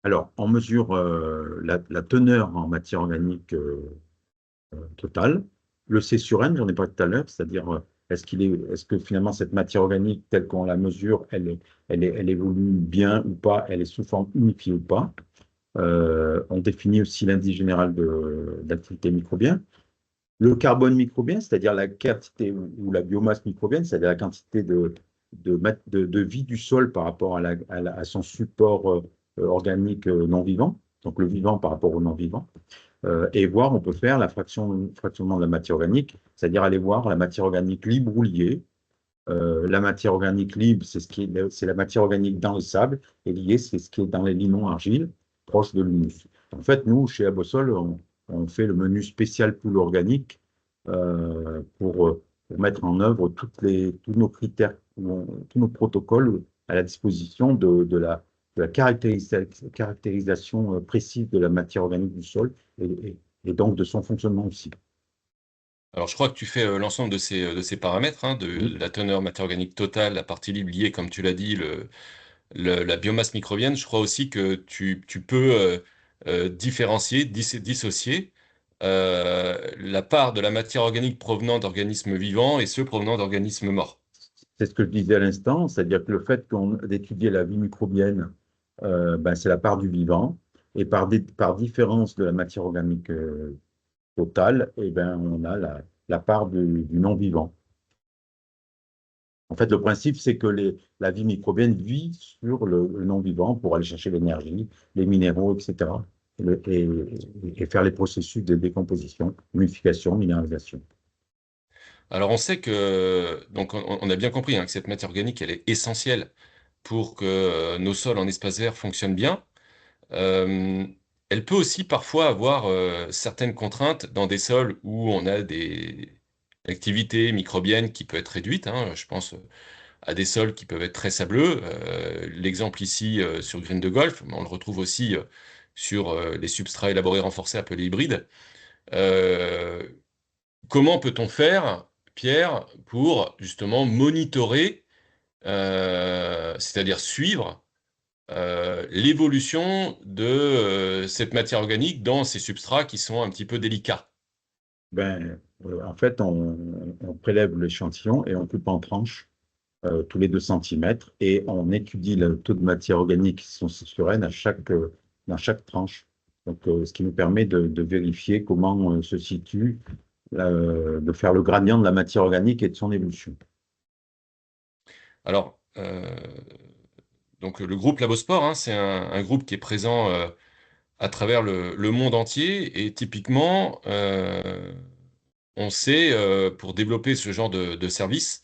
Alors, on mesure la teneur en matière organique totale. Le C sur N, j'en ai parlé tout à l'heure, c'est-à-dire est-ce que finalement cette matière organique telle qu'on la mesure, elle évolue bien ou pas, elle est sous forme unifiée ou pas. On définit aussi l'indice général d'activité microbienne. Le carbone microbien, c'est-à-dire la quantité ou la biomasse microbienne, c'est-à-dire la quantité de vie du sol par rapport à son support organique non vivant, donc le vivant par rapport au non vivant. Et voir, on peut faire fractionnement de la matière organique, c'est-à-dire aller voir la matière organique libre ou liée. La matière organique libre, c'est la matière organique dans le sable, et liée, c'est ce qui est dans les limons argiles, proche de l'humus. En fait, nous, chez Abosol, on fait le menu spécial poule organique pour mettre en œuvre tous nos critères, tous nos protocoles à la disposition de la caractérisation précise de la matière organique du sol et donc de son fonctionnement aussi. Alors, je crois que tu fais l'ensemble de ces paramètres, hein, de Oui. la teneur matière organique totale, la partie libre liée, comme tu l'as dit, la biomasse microbienne. Je crois aussi que tu peux différencier, dissocier la part de la matière organique provenant d'organismes vivants et ceux provenant d'organismes morts. C'est ce que je disais à l'instant, c'est-à-dire que le fait d'étudier la vie microbienne, ben, c'est la part du vivant, et par différence de la matière organique totale, eh ben, on a la part du non-vivant. En fait, le principe, c'est que la vie microbienne vit sur le non-vivant pour aller chercher l'énergie, les minéraux, etc., et faire les processus de décomposition, humidification, minéralisation. Alors, on sait que, donc, on a bien compris hein, que cette matière organique, elle est essentielle pour que nos sols en espace vert fonctionnent bien. Euh, Elle peut aussi parfois avoir certaines contraintes dans des sols où on a des activités microbiennes qui peuvent être réduites, hein. Je pense à des sols qui peuvent être très sableux. L'exemple ici sur Green de Golf, mais on le retrouve aussi sur les substrats élaborés renforcés appelés hybrides. Euh, Comment peut-on faire, Pierre, pour justement monitorer, c'est-à-dire suivre l'évolution de cette matière organique dans ces substrats qui sont un petit peu délicats. En fait, on prélève l'échantillon et on coupe en tranches tous les 2 centimètres et on étudie le taux de matière organique qui sont sur N dans chaque tranche. Donc, ce qui nous permet de vérifier comment se situe, de faire le gradient de la matière organique et de son évolution. Alors, donc le groupe Labosport, hein, c'est un groupe qui est présent à travers le monde entier et typiquement, on sait, pour développer ce genre de service,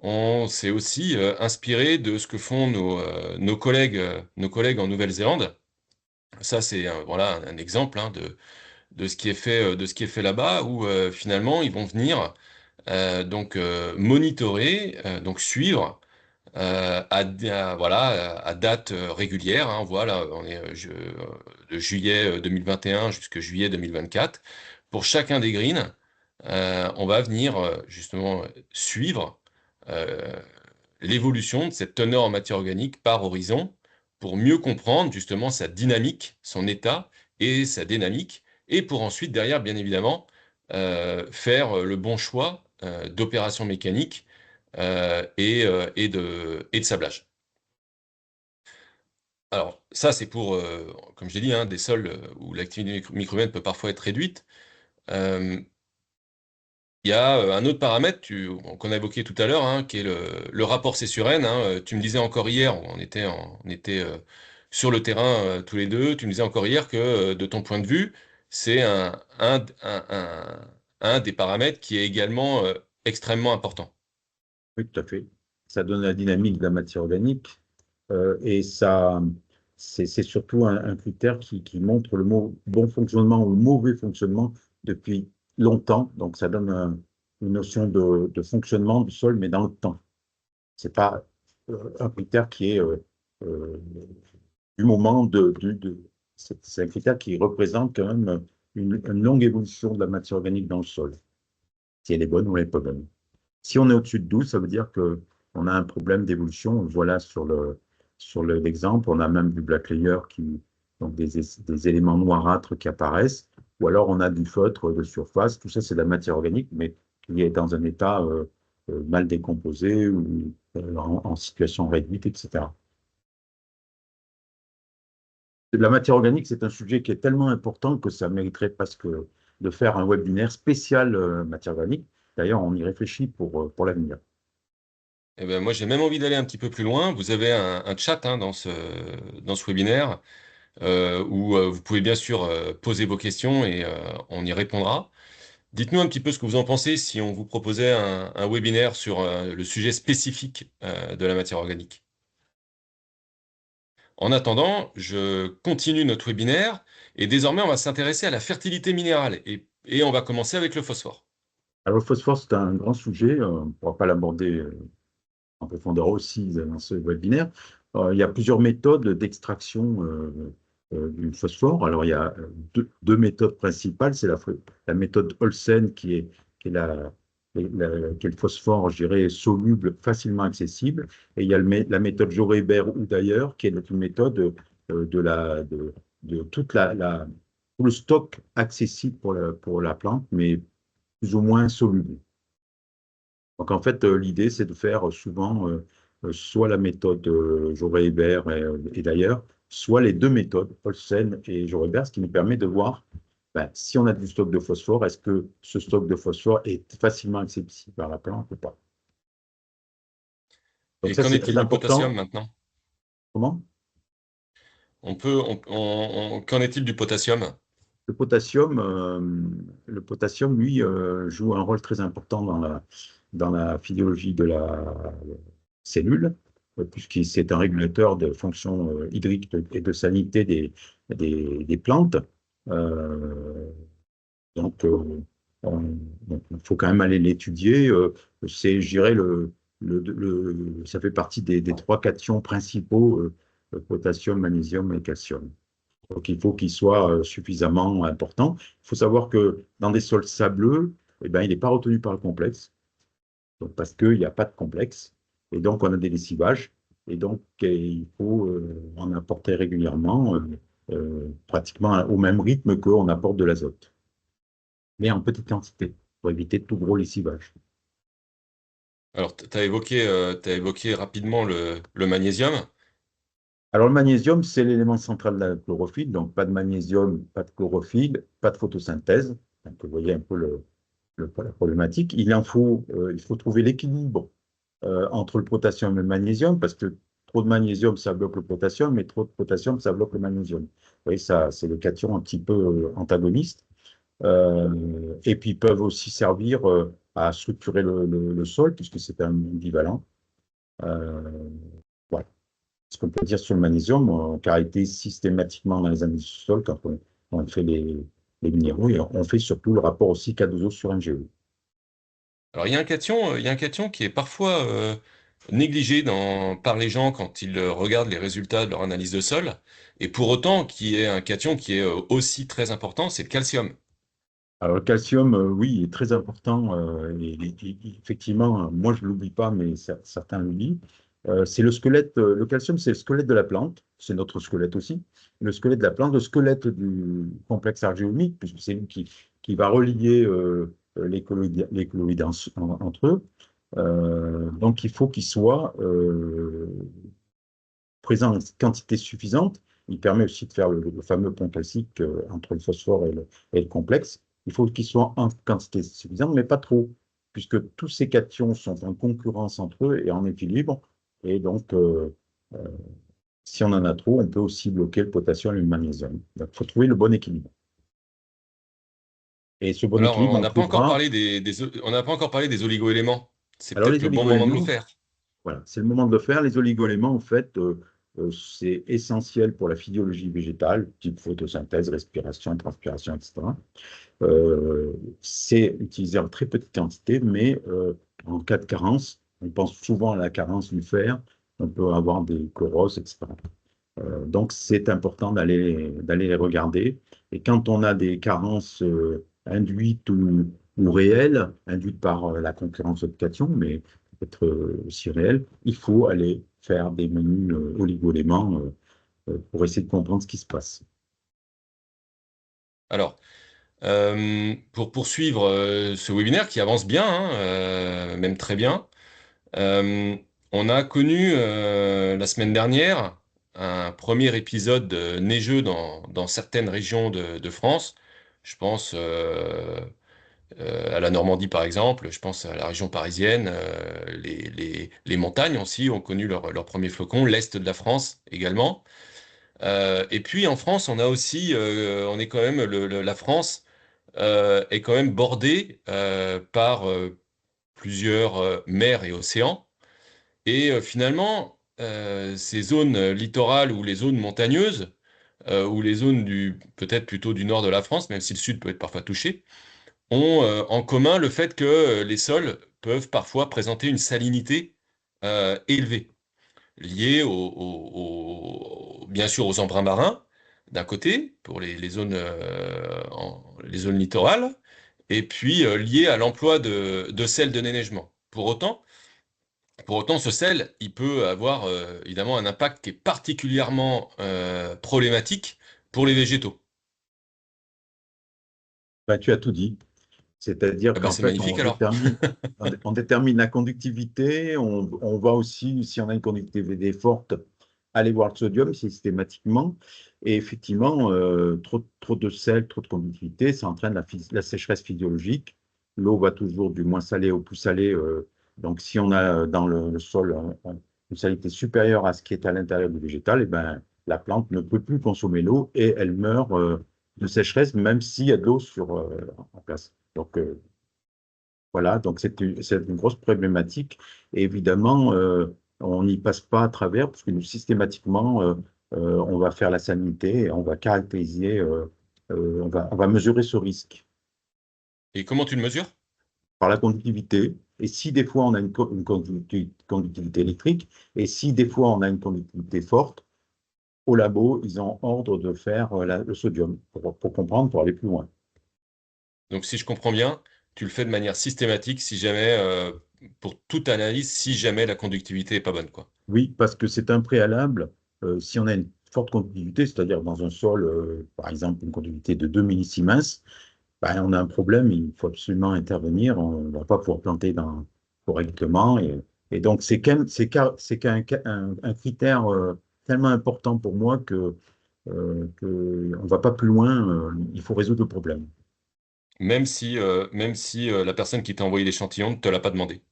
on s'est aussi inspiré de ce que font nos collègues en Nouvelle-Zélande. Ça, c'est voilà, un exemple hein, de ce qui est fait là-bas, où finalement, ils vont venir monitorer, donc suivre voilà, à date régulière. Hein, voilà, on est de juillet 2021 jusqu'à juillet 2024. Pour chacun des greens, on va venir justement suivre euh, l'évolution de cette teneur en matière organique par horizon pour mieux comprendre justement sa dynamique, son état et sa dynamique, et pour ensuite derrière, bien évidemment, faire le bon choix d'opération mécanique et de sablage. Alors, ça, c'est pour, comme je l'ai dit, hein, des sols où l'activité microbienne peut parfois être réduite. Euh, Il y a un autre paramètre qu'on a évoqué tout à l'heure, hein, qui est le rapport C sur N. Hein. Tu me disais encore hier, on était sur le terrain tous les deux, tu me disais encore hier que de ton point de vue, c'est un des paramètres qui est également extrêmement important. Oui, tout à fait. Ça donne la dynamique de la matière organique et ça, c'est surtout un critère qui montre le bon fonctionnement ou le mauvais fonctionnement depuis longtemps. Donc, ça donne une notion de fonctionnement du sol, mais dans le temps. C'est pas un critère qui est euh, du moment c'est un critère qui représente quand même une longue évolution de la matière organique dans le sol, si elle est bonne ou elle n'est pas bonne. Si on est au-dessus de 12, ça veut dire qu'on a un problème d'évolution. Voilà l'exemple. On a même du black layer, donc des éléments noirâtres qui apparaissent. Ou alors on a du feutre de surface. Tout ça, c'est de la matière organique, mais qui est dans un état mal décomposé ou en situation réduite, etc. La matière organique, c'est un sujet qui est tellement important que ça mériterait presque de faire un webinaire spécial matière organique. D'ailleurs, on y réfléchit pour l'avenir. Eh ben, moi, j'ai même envie d'aller un petit peu plus loin. Vous avez un chat hein, dans ce webinaire où vous pouvez bien sûr poser vos questions et on y répondra. Dites-nous un petit peu ce que vous en pensez si on vous proposait un webinaire sur le sujet spécifique de la matière organique. En attendant, je continue notre webinaire et désormais on va s'intéresser à la fertilité minérale et on va commencer avec le phosphore. Alors, le phosphore, c'est un grand sujet. On ne pourra pas l'aborder en profondeur aussi dans ce webinaire. Il y a plusieurs méthodes d'extraction du phosphore. Alors, il y a deux méthodes principales. C'est la méthode Olsen qui est qui est le phosphore, je dirais, soluble, facilement accessible. Et il y a la méthode Joret-Hébert ou d'ailleurs, qui est une méthode de toute tout le stock accessible pour la plante, mais plus ou moins soluble. Donc, en fait, l'idée, c'est de faire souvent soit la méthode Joret-Hébert et d'ailleurs, soit les deux méthodes, Olsen et Joret-Hébert, ce qui nous permet de voir ben, si on a du stock de phosphore, est-ce que ce stock de phosphore est facilement accessible par la plante ou pas. Donc, Et ça, qu'en c'est est-il très du potassium important. maintenant? Comment? Qu'en est-il du potassium? Le potassium, lui, joue un rôle très important dans la physiologie de la cellule, puisque c'est un régulateur de fonctions hydriques et de salinité des plantes. Euh, donc, il faut quand même aller l'étudier. Je dirais, ça fait partie des trois cations principaux, potassium, magnésium et calcium. Donc, il faut qu'il soit suffisamment important. Il faut savoir que dans des sols sableux, eh ben, il n'est pas retenu par le complexe, donc parce qu'il n'y a pas de complexe. Et donc, on a des lessivages. Et donc, il faut en apporter régulièrement, pratiquement au même rythme qu'on apporte de l'azote, mais en petite quantité, pour éviter tout gros lessivage. Alors, t'as évoqué rapidement le magnésium. Alors, le magnésium, c'est l'élément central de la chlorophylle, donc pas de magnésium, pas de chlorophylle, pas de photosynthèse. Donc, vous voyez un peu la problématique. Il faut trouver l'équilibre entre le potassium et le magnésium, parce que trop de magnésium, ça bloque le potassium, mais trop de potassium, ça bloque le magnésium. Vous voyez, ça, c'est le cation un petit peu antagoniste. Et puis, ils peuvent aussi servir à structurer le sol, puisque c'est un bivalent. Euh, voilà. Ce qu'on peut dire sur le magnésium, on caractérise systématiquement dans les analyses du sol quand on fait les minéraux, et on fait surtout le rapport aussi K2O sur NGO. Alors, il y a un cation qui est parfois négligé par les gens quand ils regardent les résultats de leur analyse de sol, et pour autant qui est un cation qui est aussi très important, c'est le calcium. Alors, le calcium, oui, est très important. Effectivement, moi, je ne l'oublie pas, mais certains l'oublient. C'est le squelette, le calcium, c'est le squelette de la plante. C'est notre squelette aussi. Le squelette de la plante, le squelette du complexe argéomique, puisque c'est lui qui va relier les colloïdes entre eux. Donc, il faut qu'il soit présent en quantité suffisante. Il permet aussi de faire le fameux pont calcique entre le phosphore et le complexe. Il faut qu'il soit en quantité suffisante, mais pas trop, puisque tous ces cations sont en concurrence entre eux et en équilibre. Et donc, euh, si on en a trop, on peut aussi bloquer le potassium et le magnésium. Donc, il faut trouver le bon équilibre. Et ce bon Alors, équilibre, on le trouvera. on n'a pas encore parlé des oligo-éléments. C'est Alors, peut-être les le bon moment de le oligoéléments, faire. voilà, c'est le moment de le faire. Les oligoéléments, en fait, c'est essentiel pour la physiologie végétale, type photosynthèse, respiration, transpiration, etc. C'est utilisé en très petite quantité, mais en cas de carence, on pense souvent à la carence du fer, on peut avoir des chloroses, etc. Donc, c'est important d'aller les regarder. Et quand on a des carences induites ou réelles, induites par la concurrence de cations, mais peut-être aussi réelles, il faut aller faire des menus oligo-éléments pour essayer de comprendre ce qui se passe. Alors, pour poursuivre ce webinaire qui avance bien, hein, même très bien, euh, on a connu la semaine dernière un premier épisode neigeux dans certaines régions de France. Je pense à la Normandie par exemple, je pense à la région parisienne, les montagnes aussi ont connu leur premier flocon, l'Est de la France également. Et puis en France, on a aussi, on est quand même, la France est quand même bordée par plusieurs mers et océans. Et finalement, ces zones littorales ou les zones montagneuses, ou les zones peut-être plutôt du nord de la France, même si le sud peut être parfois touché, ont en commun le fait que les sols peuvent parfois présenter une salinité élevée, liée bien sûr aux embruns marins, d'un côté, pour les zones, les zones littorales, et puis liée à l'emploi de sel de déneigement. Pour autant, ce sel, il peut avoir évidemment un impact qui est particulièrement problématique pour les végétaux. Ben, tu as tout dit. C'est-à-dire Ah bah qu'en c'est fait, magnifique alors. on détermine la conductivité, on va aussi, si on a une conductivité forte, aller voir le sodium systématiquement. Et effectivement, trop de sel, trop de conductivité, ça entraîne la sécheresse physiologique. L'eau va toujours du moins salé au plus salé. Donc, si on a dans le sol une salinité supérieure à ce qui est à l'intérieur du végétal, eh ben, la plante ne peut plus consommer l'eau et elle meurt de sécheresse, même s'il y a de l'eau en place. Donc, voilà, donc c'est une grosse problématique. Et évidemment, on n'y passe pas à travers, parce que nous, systématiquement, on va faire la salinité et on va caractériser, on va mesurer ce risque Et comment tu le mesures? par la conductivité. Et si des fois on a une conductivité électrique, et si des fois on a une conductivité forte, au labo, ils ont ordre de faire le sodium pour comprendre, pour aller plus loin. Donc si je comprends bien, tu le fais de manière systématique si jamais pour toute analyse si jamais la conductivité est pas bonne, quoi. Oui, parce que c'est un préalable. Si on a une forte conductivité, c'est-à-dire dans un sol, par exemple, une conductivité de 2 millisiemens, ben, on a un problème, il faut absolument intervenir. On ne va pas pouvoir planter correctement. Et donc, c'est qu'un critère tellement important pour moi que on ne va pas plus loin. Il faut résoudre le problème. Même si la personne qui t'a envoyé l'échantillon ne te l'a pas demandé.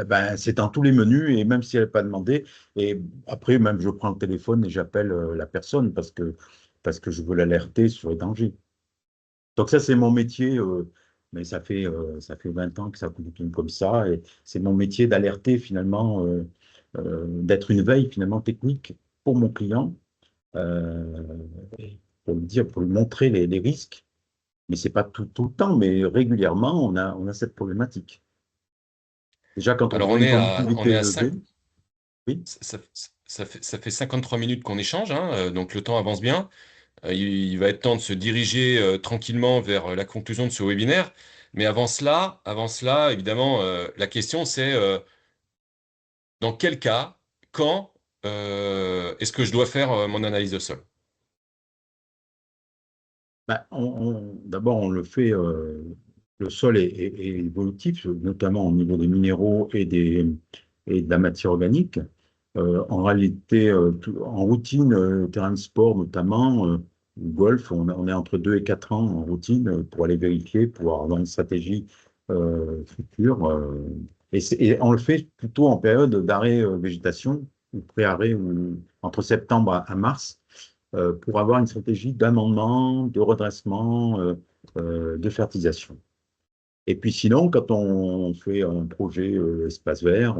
Eh ben, c'est dans tous les menus, et même si elle n'est pas demandé, et après, même je prends le téléphone et j'appelle la personne parce que je veux l'alerter sur les dangers. Donc ça, c'est mon métier, mais ça fait 20 ans que ça continue comme ça, et c'est mon métier d'alerter finalement, d'être une veille finalement technique pour mon client, euh, et pour lui montrer les risques, mais c'est pas tout le temps, mais régulièrement, on a cette problématique. Déjà, quand on Alors voit on une est à, on conductivité est à élevée, 5, oui. ça fait 53 minutes qu'on échange, hein, donc le temps avance bien. Il va être temps de se diriger tranquillement vers la conclusion de ce webinaire. Mais avant cela, évidemment, la question c'est dans quel cas, quand est-ce que je dois faire mon analyse de sol? Bah, d'abord, on le fait, le sol est évolutif, notamment au niveau des minéraux et de la matière organique. En réalité, en routine, terrain de sport notamment, golf, on est entre 2 et 4 ans en routine pour aller vérifier, pour avoir une stratégie future. Et on le fait plutôt en période d'arrêt végétation, ou pré-arrêt, ou entre septembre à mars, pour avoir une stratégie d'amendement, de redressement, de fertilisation. Et puis sinon, quand on fait un projet espace vert,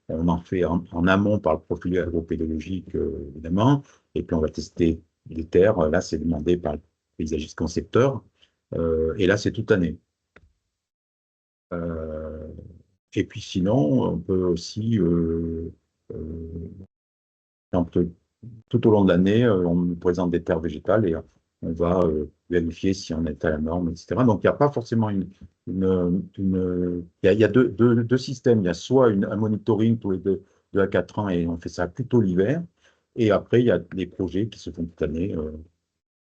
on en fait en amont par le profil agropédologique, évidemment, et puis on va tester les terres. Là, c'est demandé par le paysagiste concepteur, et là, c'est toute l'année. Euh, et puis sinon, on peut aussi, euh, quand, tout au long de l'année, on nous présente des terres végétales et on va vérifier si on est à la norme, etc. Donc, il n'y a pas forcément il y a deux systèmes. Il y a soit un monitoring tous les 2 à 4 ans et on fait ça plutôt l'hiver. Et après, il y a des projets qui se font toute l'année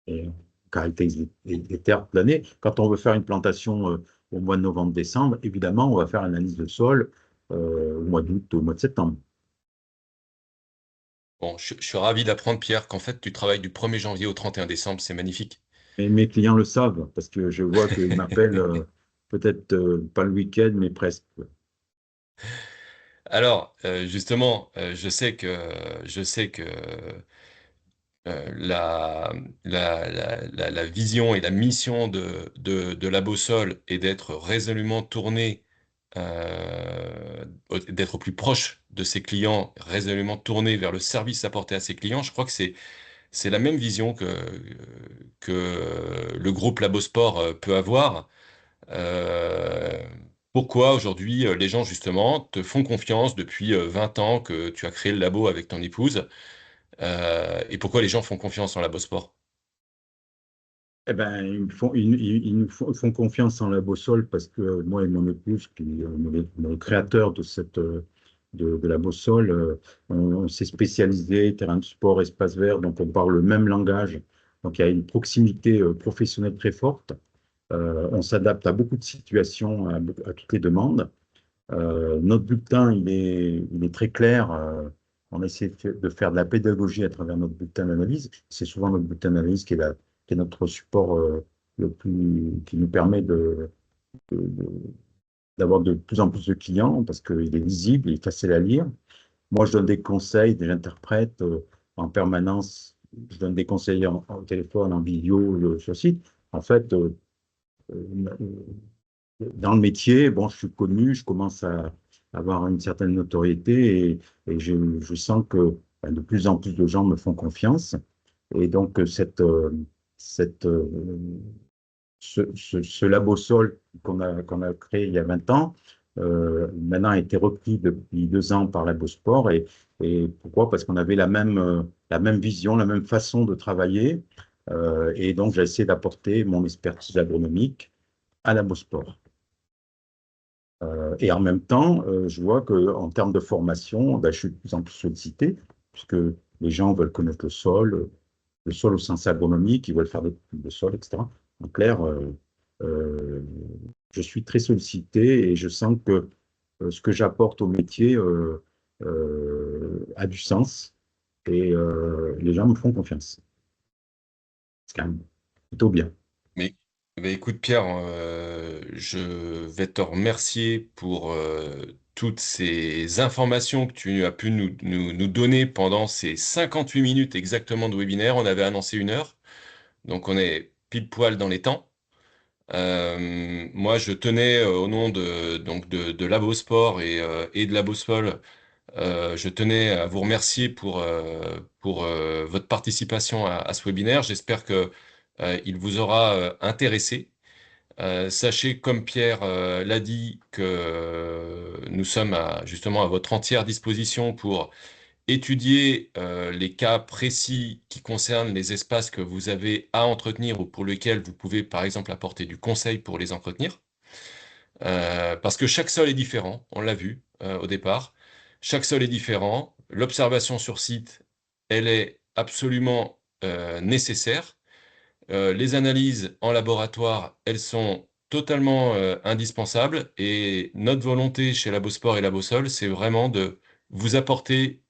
et on caractérise les terres toute l'année. Quand on veut faire une plantation au mois de novembre-décembre, évidemment, on va faire l'analyse de sol au mois d'août, au mois de septembre. Bon, je suis ravi d'apprendre, Pierre, qu'en fait, tu travailles du 1er janvier au 31 décembre. C'est magnifique. Et mes clients le savent parce que je vois qu'ils m'appellent peut-être pas le week-end, mais presque. Alors, justement, je sais que la vision et la mission de la Boussole est d'être résolument tourné, d'être au plus proche de ses clients, résolument tourné vers le service apporté à ses clients. Je crois que c'est la même vision que le groupe Labosport peut avoir. Euh, Pourquoi aujourd'hui les gens justement te font confiance depuis 20 ans que tu as créé le labo avec ton épouse, et pourquoi les gens font confiance en Labosport? Eh ben, ils nous font confiance en la Boussole parce que moi et mon épouse, qui on est le créateur de la Boussole, on s'est spécialisé, terrain de sport, espace vert, donc on parle le même langage. Donc il y a une proximité professionnelle très forte. On s'adapte à beaucoup de situations, à toutes les demandes. Notre bulletin, il est très clair. On essaie de faire de la pédagogie à travers notre bulletin d'analyse. C'est souvent notre bulletin d'analyse qui est notre support qui nous permet de- d'avoir de plus en plus de clients parce qu'il est lisible, il est facile à lire. Moi, je donne des conseils, j'interprète en permanence. Je donne des conseils au téléphone, en vidéo, sur le site. En fait, euh, dans le métier, bon, je suis connu, je commence à avoir une certaine notoriété et je sens que ben, de plus en plus de gens me font confiance. Et donc, cette, ce Labosol qu'on a créé il y a 20 ans, maintenant a été repris depuis 2 ans par Labosport. Et pourquoi? Parce qu'on avait la même vision, la même façon de travailler. Et donc, j'ai essayé d'apporter mon expertise agronomique à Labosport. Et en même temps, je vois qu'en termes de formation, ben, je suis de plus en plus sollicité, puisque les gens veulent connaître le sol au sens agronomique, ils veulent faire le sol, etc. En clair, euh, je suis très sollicité et je sens que ce que j'apporte au métier a du sens et les gens me font confiance. C'est quand même plutôt bien. Mais, écoute Pierre, je vais te remercier pour toutes ces informations que tu as pu nous donner pendant ces 58 minutes exactement de webinaire. On avait annoncé 1 heure, donc on est pile poil dans les temps. Moi, je tenais au nom de Labosport et de Labosol, je tenais à vous remercier pour votre participation à ce webinaire. J'espère que il vous aura intéressé. Sachez, comme Pierre l'a dit, que nous sommes justement à votre entière disposition pour étudier les cas précis qui concernent les espaces que vous avez à entretenir ou pour lesquels vous pouvez, par exemple, apporter du conseil pour les entretenir. Parce que chaque sol est différent, on l'a vu au départ. Chaque sol est différent. L'observation sur site, elle est absolument nécessaire. Les analyses en laboratoire, elles sont totalement indispensables. Et notre volonté chez Labosport et Labosol, c'est vraiment de vous apporter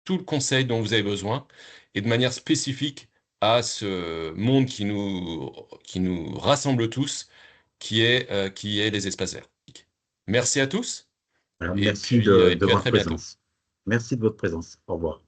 tout le conseil dont vous avez besoin et de manière spécifique à ce monde qui nous rassemble tous, qui est les espaces verts. Merci à tous Alors, merci et de puis à votre très bientôt. présence. Merci de votre présence. Au revoir.